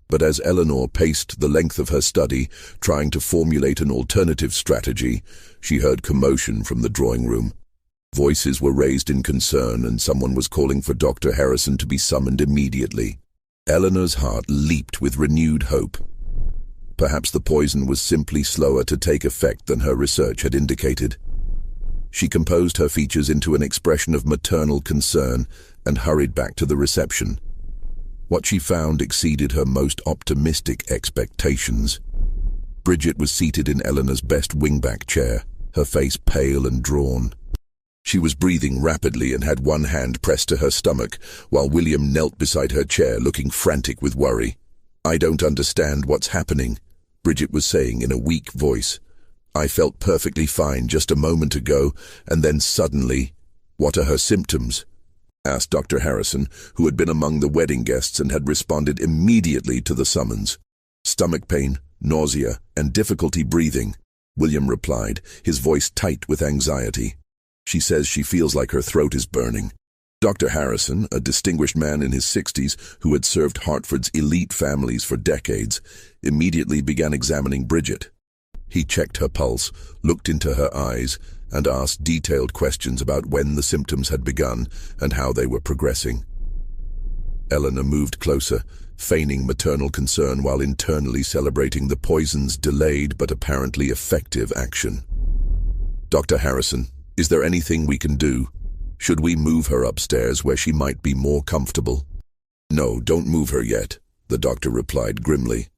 But as Eleanor paced the length of her study, trying to formulate an alternative strategy, she heard commotion from the drawing room. Voices were raised in concern, and someone was calling for Dr. Harrison to be summoned immediately. Eleanor's heart leaped with renewed hope. Perhaps the poison was simply slower to take effect than her research had indicated. She composed her features into an expression of maternal concern and hurried back to the reception. What she found exceeded her most optimistic expectations. Bridget was seated in Eleanor's best wingback chair, her face pale and drawn. She was breathing rapidly and had one hand pressed to her stomach, while William knelt beside her chair looking frantic with worry. "I don't understand what's happening," Bridget was saying in a weak voice. "I felt perfectly fine just a moment ago, and then suddenly—" "What are her symptoms?" asked Dr. Harrison, who had been among the wedding guests and had responded immediately to the summons. "Stomach pain, nausea, and difficulty breathing," William replied, his voice tight with anxiety. "She says she feels like her throat is burning." Dr. Harrison, a distinguished man in his 60s who had served Hartford's elite families for decades, immediately began examining Bridget. He checked her pulse, looked into her eyes, and asked detailed questions about when the symptoms had begun and how they were progressing. Eleanor moved closer, feigning maternal concern while internally celebrating the poison's delayed but apparently effective action. "Dr. Harrison, is there anything we can do? Should we move her upstairs where she might be more comfortable?" "No, don't move her yet," the doctor replied grimly.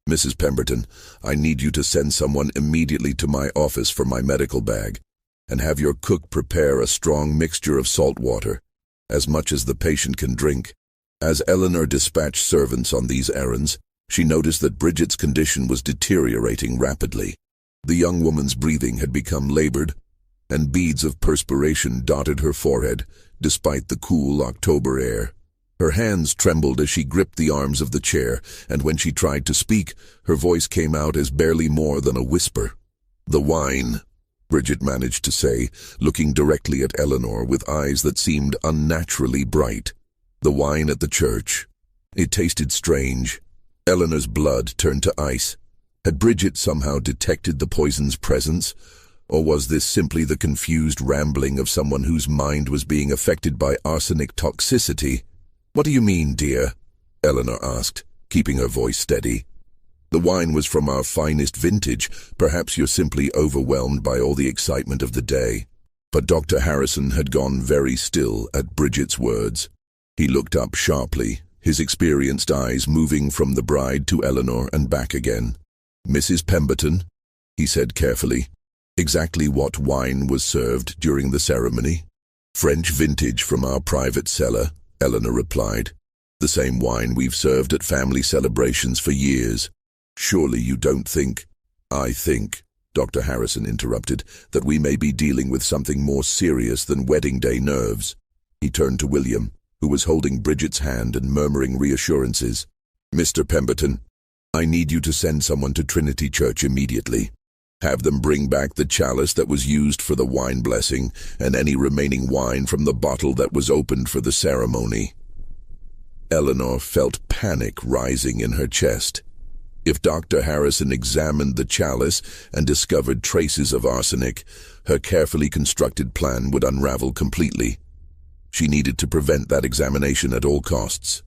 "Mrs. Pemberton, I need you to send someone immediately to my office for my medical bag, and have your cook prepare a strong mixture of salt water, as much as the patient can drink." As Eleanor dispatched servants on these errands, she noticed that Bridget's condition was deteriorating rapidly. The young woman's breathing had become labored, and beads of perspiration dotted her forehead, despite the cool October air. Her hands trembled as she gripped the arms of the chair, and when she tried to speak, her voice came out as barely more than a whisper. "The wine," Bridget managed to say, looking directly at Eleanor with eyes that seemed unnaturally bright. "The wine at the church. It tasted strange." Eleanor's blood turned to ice. Had Bridget somehow detected the poison's presence, or was this simply the confused rambling of someone whose mind was being affected by arsenic toxicity? "What do you mean, dear?" Eleanor asked, keeping her voice steady. "The wine was from our finest vintage. Perhaps you're simply overwhelmed by all the excitement of the day." But Dr. Harrison had gone very still at Bridget's words. He looked up sharply, his experienced eyes moving from the bride to Eleanor and back again. "Mrs. Pemberton," he said carefully, "exactly what wine was served during the ceremony?" "French vintage from our private cellar," Eleanor replied. "The same wine we've served at family celebrations for years. Surely you don't think—" "I think," Dr. Harrison interrupted, "that we may be dealing with something more serious than wedding day nerves." He turned to William, who was holding Bridget's hand and murmuring reassurances. "Mr. Pemberton, I need you to send someone to Trinity Church immediately. Have them bring back the chalice that was used for the wine blessing and any remaining wine from the bottle that was opened for the ceremony." Eleanor felt panic rising in her chest. If Dr. Harrison examined the chalice and discovered traces of arsenic, her carefully constructed plan would unravel completely. She needed to prevent that examination at all costs.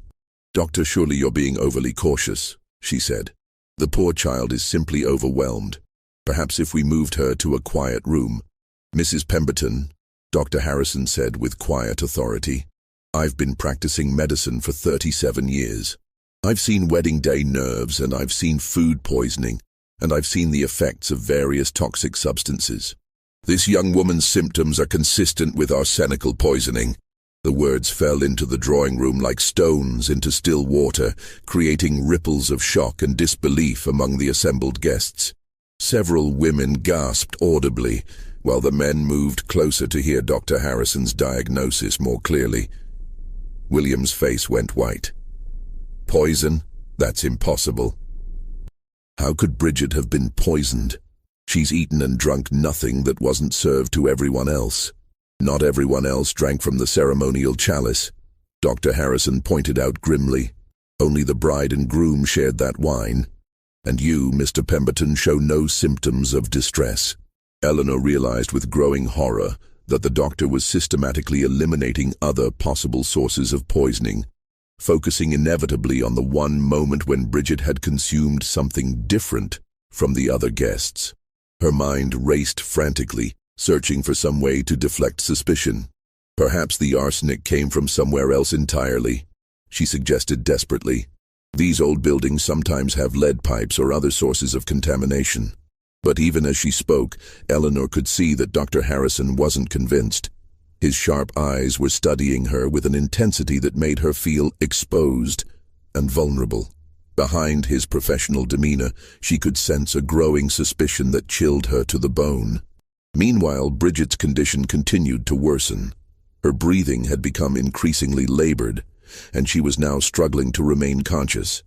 "Doctor, surely you're being overly cautious," she said. "The poor child is simply overwhelmed. Perhaps if we moved her to a quiet room." "Mrs. Pemberton," Dr. Harrison said with quiet authority, "I've been practicing medicine for 37 years. I've seen wedding day nerves, and I've seen food poisoning, and I've seen the effects of various toxic substances. This young woman's symptoms are consistent with arsenical poisoning." The words fell into the drawing room like stones into still water, creating ripples of shock and disbelief among the assembled guests. Several women gasped audibly, while the men moved closer to hear Dr. Harrison's diagnosis more clearly. William's face went white. "Poison? That's impossible. How could Bridget have been poisoned? She's eaten and drunk nothing that wasn't served to everyone else. Not everyone else drank from the ceremonial chalice," Dr. Harrison pointed out grimly. Only the bride and groom shared that wine. And you, Mr. Pemberton, show no symptoms of distress. Eleanor realized with growing horror that the doctor was systematically eliminating other possible sources of poisoning, focusing inevitably on the one moment when Bridget had consumed something different from the other guests. Her mind raced frantically, searching for some way to deflect suspicion. Perhaps the arsenic came from somewhere else entirely, she suggested desperately. These old buildings sometimes have lead pipes or other sources of contamination. But even as she spoke, Eleanor could see that Dr. Harrison wasn't convinced. His sharp eyes were studying her with an intensity that made her feel exposed and vulnerable. Behind his professional demeanor, she could sense a growing suspicion that chilled her to the bone. Meanwhile, Bridget's condition continued to worsen. Her breathing had become increasingly labored, and she was now struggling to remain conscious.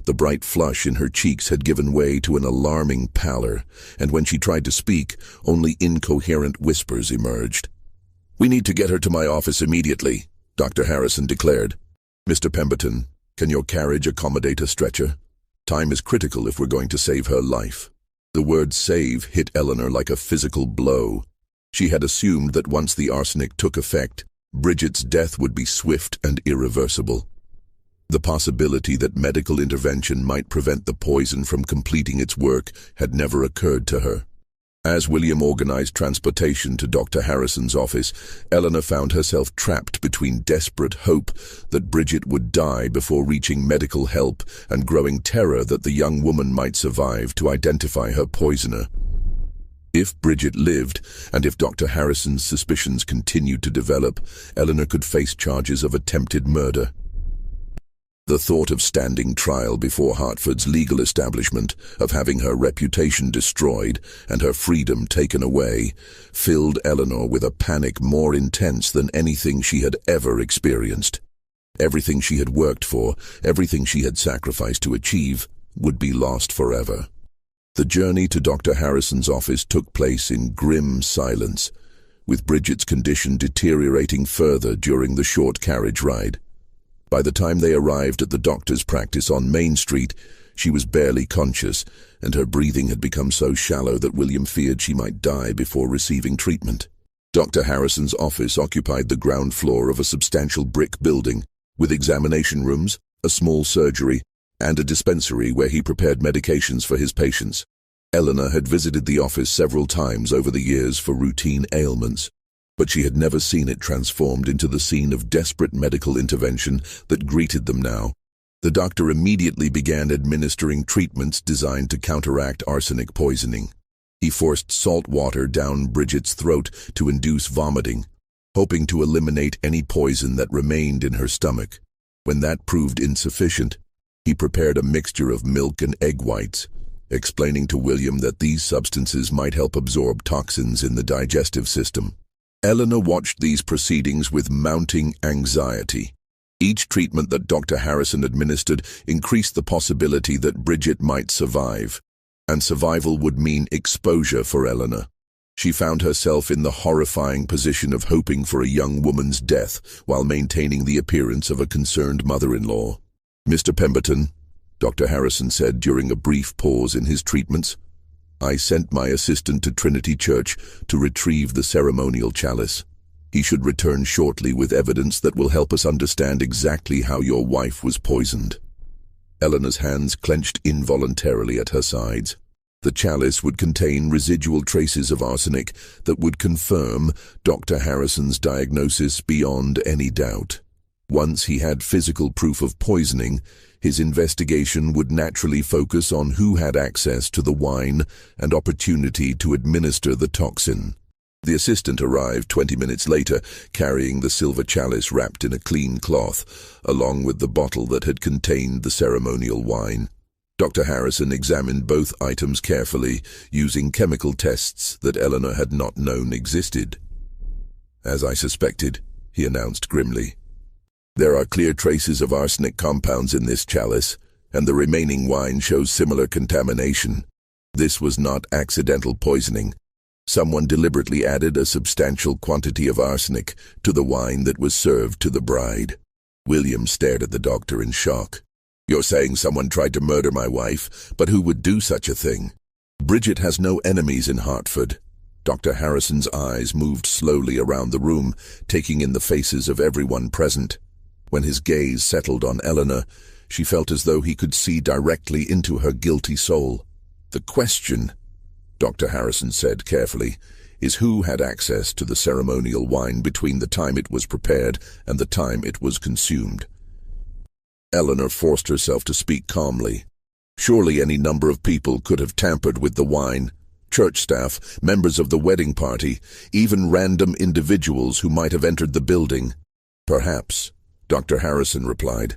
The bright flush in her cheeks had given way to an alarming pallor, and when she tried to speak, only incoherent whispers emerged. "We need to get her to my office immediately," Dr. Harrison declared. "Mr. Pemberton, can your carriage accommodate a stretcher? Time is critical if we're going to save her life." The word save hit Eleanor like a physical blow. She had assumed that once the arsenic took effect, Bridget's death would be swift and irreversible. The possibility that medical intervention might prevent the poison from completing its work had never occurred to her. As William organized transportation to Dr. Harrison's office, Eleanor found herself trapped between desperate hope that Bridget would die before reaching medical help and growing terror that the young woman might survive to identify her poisoner. If Bridget lived, and if Dr. Harrison's suspicions continued to develop, Eleanor could face charges of attempted murder. The thought of standing trial before Hartford's legal establishment, of having her reputation destroyed and her freedom taken away, filled Eleanor with a panic more intense than anything she had ever experienced. Everything she had worked for, everything she had sacrificed to achieve, would be lost forever. The journey to Dr. Harrison's office took place in grim silence, with Bridget's condition deteriorating further during the short carriage ride. By the time they arrived at the doctor's practice on Main Street, she was barely conscious, and her breathing had become so shallow that William feared she might die before receiving treatment. Dr. Harrison's office occupied the ground floor of a substantial brick building, with examination rooms, a small surgery, and a dispensary where he prepared medications for his patients. Eleanor had visited the office several times over the years for routine ailments, but she had never seen it transformed into the scene of desperate medical intervention that greeted them now. The doctor immediately began administering treatments designed to counteract arsenic poisoning. He forced salt water down Bridget's throat to induce vomiting, hoping to eliminate any poison that remained in her stomach. When that proved insufficient, he prepared a mixture of milk and egg whites, explaining to William that these substances might help absorb toxins in the digestive system. Eleanor watched these proceedings with mounting anxiety. Each treatment that Dr. Harrison administered increased the possibility that Bridget might survive, and survival would mean exposure for Eleanor. She found herself in the horrifying position of hoping for a young woman's death while maintaining the appearance of a concerned mother-in-law. "Mr. Pemberton," Dr. Harrison said during a brief pause in his treatments, "I sent my assistant to Trinity Church to retrieve the ceremonial chalice. He should return shortly with evidence that will help us understand exactly how your wife was poisoned." Eleanor's hands clenched involuntarily at her sides. The chalice would contain residual traces of arsenic that would confirm Dr. Harrison's diagnosis beyond any doubt. Once he had physical proof of poisoning, his investigation would naturally focus on who had access to the wine and opportunity to administer the toxin. The assistant arrived 20 minutes later, carrying the silver chalice wrapped in a clean cloth, along with the bottle that had contained the ceremonial wine. Dr. Harrison examined both items carefully, using chemical tests that Eleanor had not known existed. "As I suspected," he announced grimly. "There are clear traces of arsenic compounds in this chalice, and the remaining wine shows similar contamination. This was not accidental poisoning. Someone deliberately added a substantial quantity of arsenic to the wine that was served to the bride." William stared at the doctor in shock. You're saying someone tried to murder my wife, but who would do such a thing? Bridget has no enemies in Hartford. Dr. Harrison's eyes moved slowly around the room, taking in the faces of everyone present. When his gaze settled on Eleanor, she felt as though he could see directly into her guilty soul. The question, Dr. Harrison said carefully, is who had access to the ceremonial wine between the time it was prepared and the time it was consumed. Eleanor forced herself to speak calmly. Surely any number of people could have tampered with the wine. Church staff, members of the wedding party, even random individuals who might have entered the building. Perhaps, Dr. Harrison replied.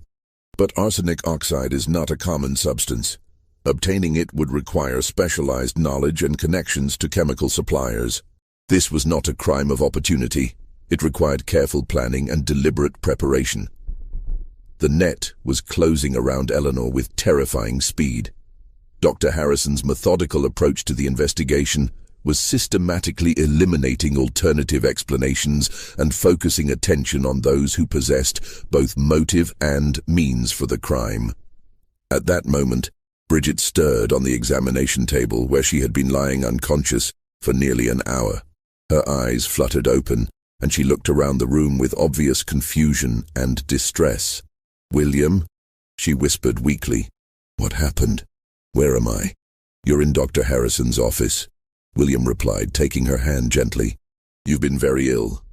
But arsenic oxide is not a common substance. Obtaining it would require specialized knowledge and connections to chemical suppliers. This was not a crime of opportunity. It required careful planning and deliberate preparation. The net was closing around Eleanor with terrifying speed. Dr. Harrison's methodical approach to the investigation was systematically eliminating alternative explanations and focusing attention on those who possessed both motive and means for the crime. At that moment, Bridget stirred on the examination table where she had been lying unconscious for nearly an hour. Her eyes fluttered open, and she looked around the room with obvious confusion and distress. "William," she whispered weakly. "What happened? Where am I?" "You're in Dr. Harrison's office," William replied, taking her hand gently. "You've been very ill,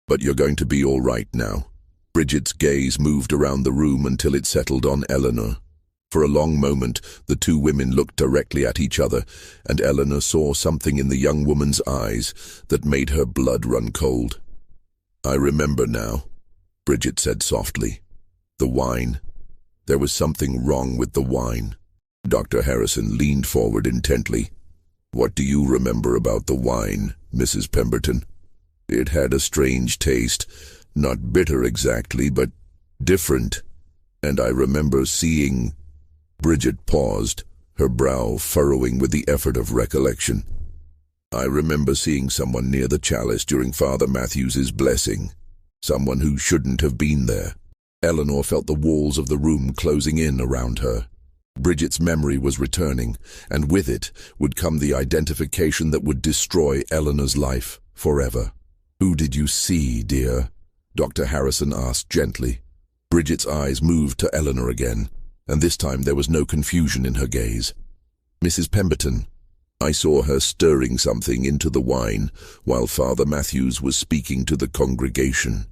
but you're going to be all right now." Bridget's gaze moved around the room until it settled on Eleanor. For a long moment, the two women looked directly at each other, and Eleanor saw something in the young woman's eyes that made her blood run cold. "I remember now," Bridget said softly. "The wine. There was something wrong with the wine." Dr. Harrison leaned forward intently. "What do you remember about the wine, Mrs. Pemberton?" "It had a strange taste, not bitter exactly, but different. And I remember seeing—" Bridget paused, her brow furrowing with the effort of recollection. "I remember seeing someone near the chalice during Father Matthews's blessing. Someone who shouldn't have been there." Eleanor felt the walls of the room closing in around her. Bridget's memory was returning, and with it would come the identification that would destroy Eleanor's life forever. "Who did you see, dear?" Dr. Harrison asked gently. Bridget's eyes moved to Eleanor again, and this time there was no confusion in her gaze. "Mrs. Pemberton, I saw her stirring something into the wine while Father Matthews was speaking to the congregation."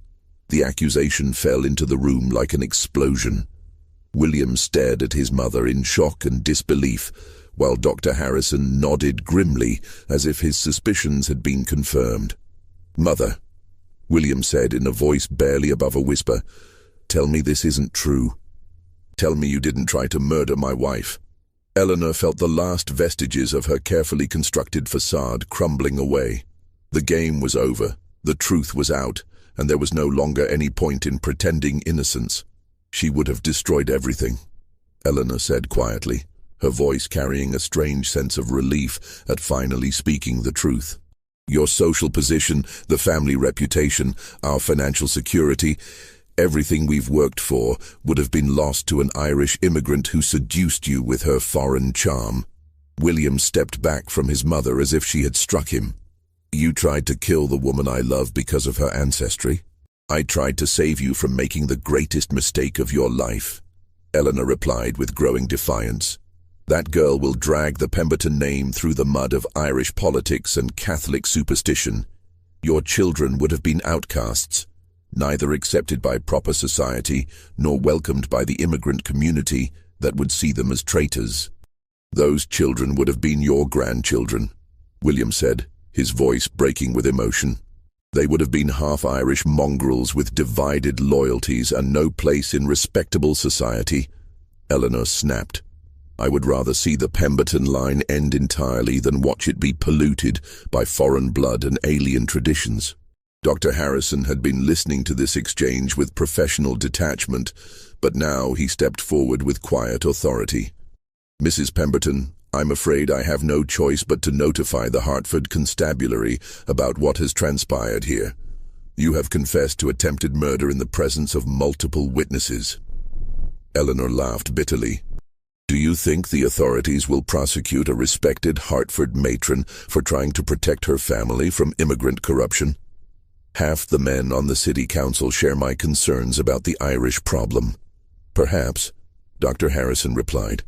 The accusation fell into the room like an explosion. William stared at his mother in shock and disbelief, while Dr. Harrison nodded grimly as if his suspicions had been confirmed. "Mother," William said in a voice barely above a whisper, "tell me this isn't true. Tell me you didn't try to murder my wife." Eleanor felt the last vestiges of her carefully constructed facade crumbling away. The game was over, the truth was out, and there was no longer any point in pretending innocence. She would have destroyed everything, Eleanor said quietly, her voice carrying a strange sense of relief at finally speaking the truth. "Your social position, the family reputation, our financial security, everything we've worked for would have been lost to an Irish immigrant who seduced you with her foreign charm." William stepped back from his mother as if she had struck him. "You tried to kill the woman I love because of her ancestry. I tried to save you from making the greatest mistake of your life," Eleanor replied with growing defiance. "That girl will drag the Pemberton name through the mud of Irish politics and Catholic superstition. Your children would have been outcasts, neither accepted by proper society nor welcomed by the immigrant community that would see them as traitors. Those children would have been your grandchildren," William said, his voice breaking with emotion. "They would have been half-Irish mongrels with divided loyalties and no place in respectable society." Eleanor snapped. "I would rather see the Pemberton line end entirely than watch it be polluted by foreign blood and alien traditions." Dr. Harrison had been listening to this exchange with professional detachment, but now he stepped forward with quiet authority. "Mrs. Pemberton, I'm afraid I have no choice but to notify the Hartford Constabulary about what has transpired here. You have confessed to attempted murder in the presence of multiple witnesses." Eleanor laughed bitterly. Do you think the authorities will prosecute a respected Hartford matron for trying to protect her family from immigrant corruption? Half the men on the city council share my concerns about the Irish problem. Perhaps, Dr. Harrison replied.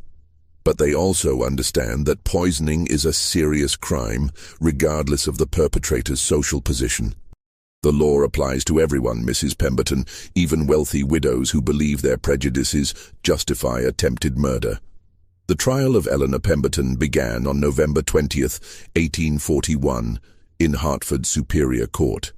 But they also understand that poisoning is a serious crime, regardless of the perpetrator's social position. The law applies to everyone, Mrs. Pemberton, even wealthy widows who believe their prejudices justify attempted murder. The trial of Eleanor Pemberton began on November 20th, 1841, in Hartford Superior Court.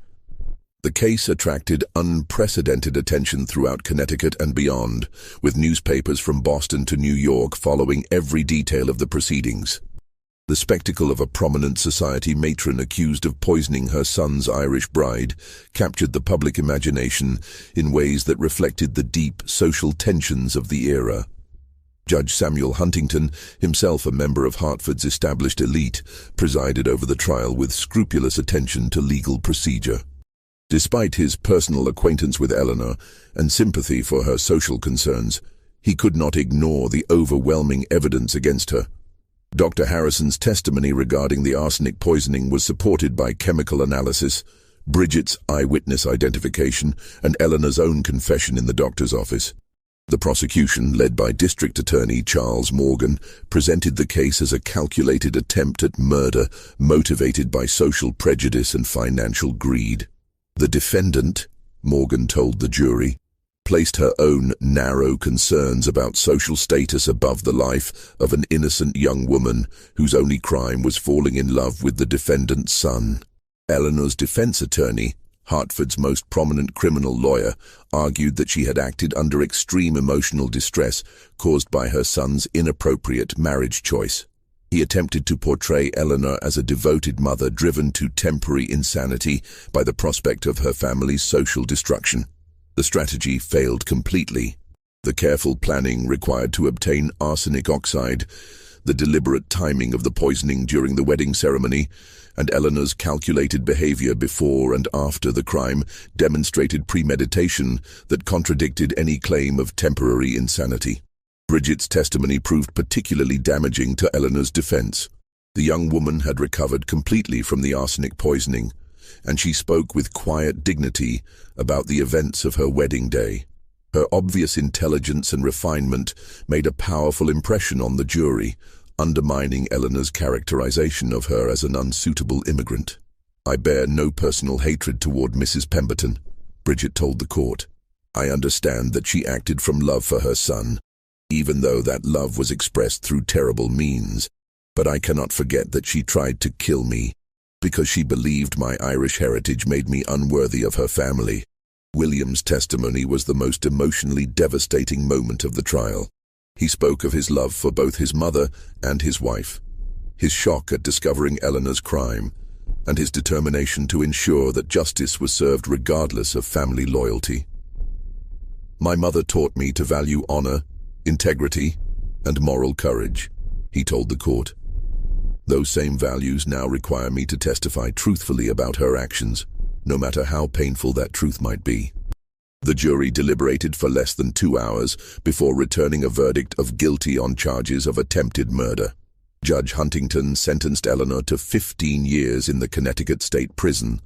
The case attracted unprecedented attention throughout Connecticut and beyond, with newspapers from Boston to New York following every detail of the proceedings. The spectacle of a prominent society matron accused of poisoning her son's Irish bride captured the public imagination in ways that reflected the deep social tensions of the era. Judge Samuel Huntington, himself a member of Hartford's established elite, presided over the trial with scrupulous attention to legal procedure. Despite his personal acquaintance with Eleanor and sympathy for her social concerns, he could not ignore the overwhelming evidence against her. Dr. Harrison's testimony regarding the arsenic poisoning was supported by chemical analysis, Bridget's eyewitness identification, and Eleanor's own confession in the doctor's office. The prosecution, led by District Attorney Charles Morgan, presented the case as a calculated attempt at murder motivated by social prejudice and financial greed. The defendant, Morgan told the jury, placed her own narrow concerns about social status above the life of an innocent young woman whose only crime was falling in love with the defendant's son. Eleanor's defense attorney, Hartford's most prominent criminal lawyer, argued that she had acted under extreme emotional distress caused by her son's inappropriate marriage choice. He attempted to portray Eleanor as a devoted mother driven to temporary insanity by the prospect of her family's social destruction. The strategy failed completely. The careful planning required to obtain arsenic oxide, the deliberate timing of the poisoning during the wedding ceremony, and Eleanor's calculated behavior before and after the crime demonstrated premeditation that contradicted any claim of temporary insanity. Bridget's testimony proved particularly damaging to Eleanor's defense. The young woman had recovered completely from the arsenic poisoning, and she spoke with quiet dignity about the events of her wedding day. Her obvious intelligence and refinement made a powerful impression on the jury, undermining Eleanor's characterization of her as an unsuitable immigrant. I bear no personal hatred toward Mrs. Pemberton, Bridget told the court. I understand that she acted from love for her son, even though that love was expressed through terrible means. But I cannot forget that she tried to kill me, because she believed my Irish heritage made me unworthy of her family. William's testimony was the most emotionally devastating moment of the trial. He spoke of his love for both his mother and his wife, his shock at discovering Eleanor's crime, and his determination to ensure that justice was served regardless of family loyalty. My mother taught me to value honor, integrity, and moral courage, he told the court. Those same values now require me to testify truthfully about her actions, no matter how painful that truth might be. The jury deliberated for less than 2 hours before returning a verdict of guilty on charges of attempted murder. Judge Huntington sentenced Eleanor to 15 years in the Connecticut State Prison,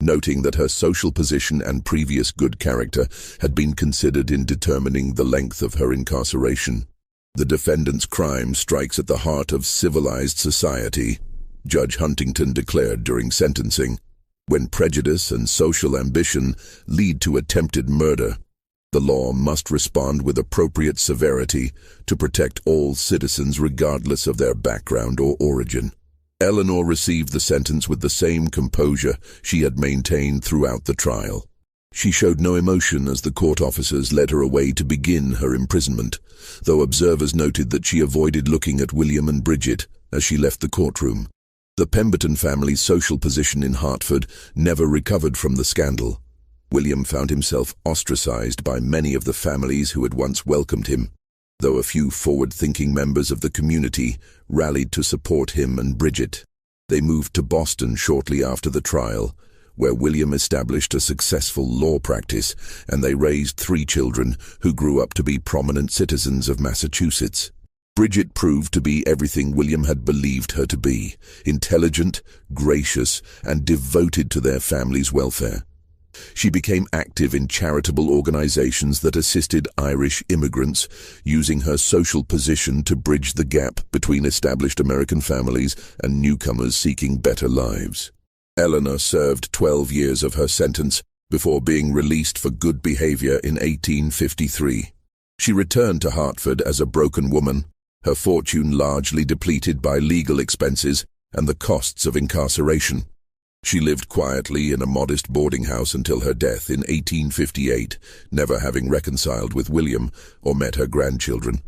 noting that her social position and previous good character had been considered in determining the length of her incarceration. The defendant's crime strikes at the heart of civilized society, Judge Huntington declared during sentencing. When prejudice and social ambition lead to attempted murder, the law must respond with appropriate severity to protect all citizens regardless of their background or origin. Eleanor received the sentence with the same composure she had maintained throughout the trial. She showed no emotion as the court officers led her away to begin her imprisonment, though observers noted that she avoided looking at William and Bridget as she left the courtroom. The Pemberton family's social position in Hartford never recovered from the scandal. William found himself ostracized by many of the families who had once welcomed him, though a few forward-thinking members of the community rallied to support him and Bridget. They moved to Boston shortly after the trial, where William established a successful law practice, and they raised 3 children who grew up to be prominent citizens of Massachusetts. Bridget proved to be everything William had believed her to be: intelligent, gracious, and devoted to their family's welfare. She became active in charitable organizations that assisted Irish immigrants, using her social position to bridge the gap between established American families and newcomers seeking better lives. Eleanor served 12 years of her sentence before being released for good behavior in 1853. She returned to Hartford as a broken woman, her fortune largely depleted by legal expenses and the costs of incarceration. She lived quietly in a modest boarding house until her death in 1858, never having reconciled with William or met her grandchildren.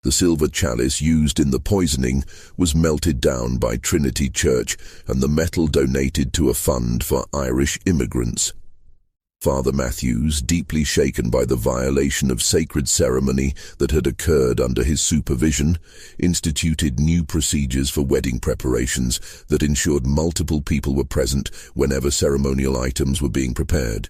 The silver chalice used in the poisoning was melted down by Trinity Church and the metal donated to a fund for Irish immigrants. Father Matthews, deeply shaken by the violation of sacred ceremony that had occurred under his supervision, instituted new procedures for wedding preparations that ensured multiple people were present whenever ceremonial items were being prepared.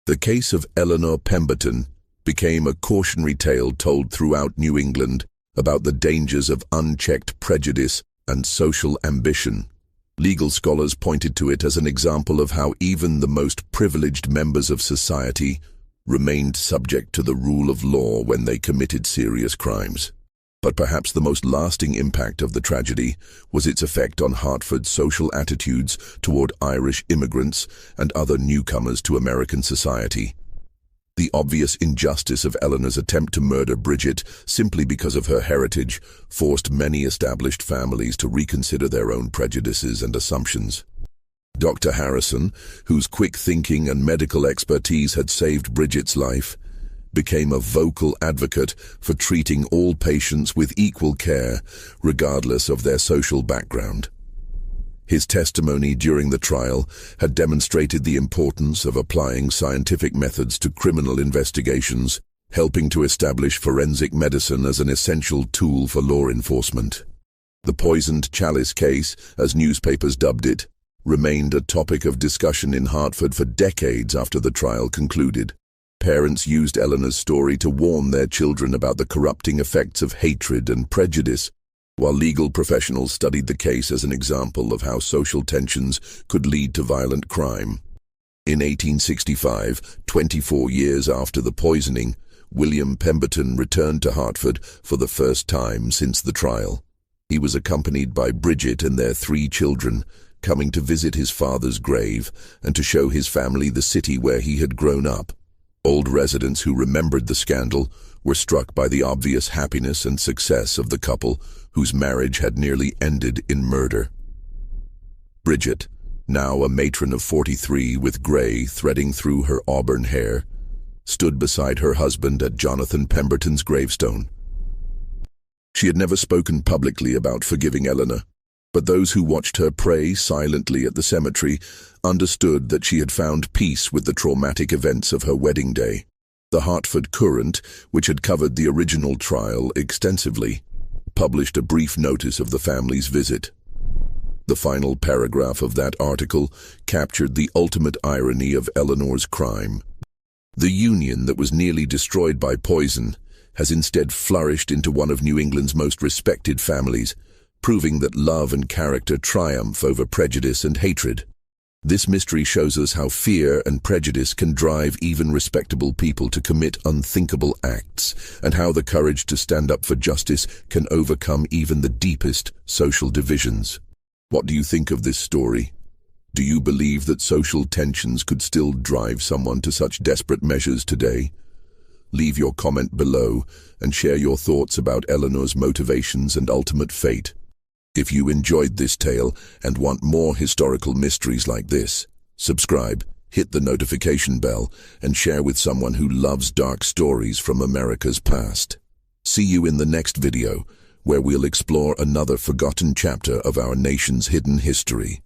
The case of Eleanor Pemberton became a cautionary tale told throughout New England about the dangers of unchecked prejudice and social ambition. Legal scholars pointed to it as an example of how even the most privileged members of society remained subject to the rule of law when they committed serious crimes. But perhaps the most lasting impact of the tragedy was its effect on Hartford's social attitudes toward Irish immigrants and other newcomers to American society. The obvious injustice of Eleanor's attempt to murder Bridget simply because of her heritage forced many established families to reconsider their own prejudices and assumptions. Dr. Harrison, whose quick thinking and medical expertise had saved Bridget's life, became a vocal advocate for treating all patients with equal care, regardless of their social background. His testimony during the trial had demonstrated the importance of applying scientific methods to criminal investigations, helping to establish forensic medicine as an essential tool for law enforcement. The poisoned chalice case, as newspapers dubbed it, remained a topic of discussion in Hartford for decades after the trial concluded. Parents used Eleanor's story to warn their children about the corrupting effects of hatred and prejudice, while legal professionals studied the case as an example of how social tensions could lead to violent crime. In 1865, 24 years after the poisoning, William Pemberton returned to Hartford for the first time since the trial. He was accompanied by Bridget and their 3 children, coming to visit his father's grave and to show his family the city where he had grown up. Old residents who remembered the scandal were struck by the obvious happiness and success of the couple, whose marriage had nearly ended in murder. Bridget, now a matron of 43 with gray threading through her auburn hair, stood beside her husband at Jonathan Pemberton's gravestone. She had never spoken publicly about forgiving Eleanor, but those who watched her pray silently at the cemetery understood that she had found peace with the traumatic events of her wedding day. The Hartford Courant, which had covered the original trial extensively, published a brief notice of the family's visit. The final paragraph of that article captured the ultimate irony of Eleanor's crime. The union that was nearly destroyed by poison has instead flourished into one of New England's most respected families, proving that love and character triumph over prejudice and hatred. This mystery shows us how fear and prejudice can drive even respectable people to commit unthinkable acts, and how the courage to stand up for justice can overcome even the deepest social divisions. What do you think of this story? Do you believe that social tensions could still drive someone to such desperate measures today? Leave your comment below and share your thoughts about Eleanor's motivations and ultimate fate. If you enjoyed this tale and want more historical mysteries like this, subscribe, hit the notification bell, and share with someone who loves dark stories from America's past. See you in the next video, where we'll explore another forgotten chapter of our nation's hidden history.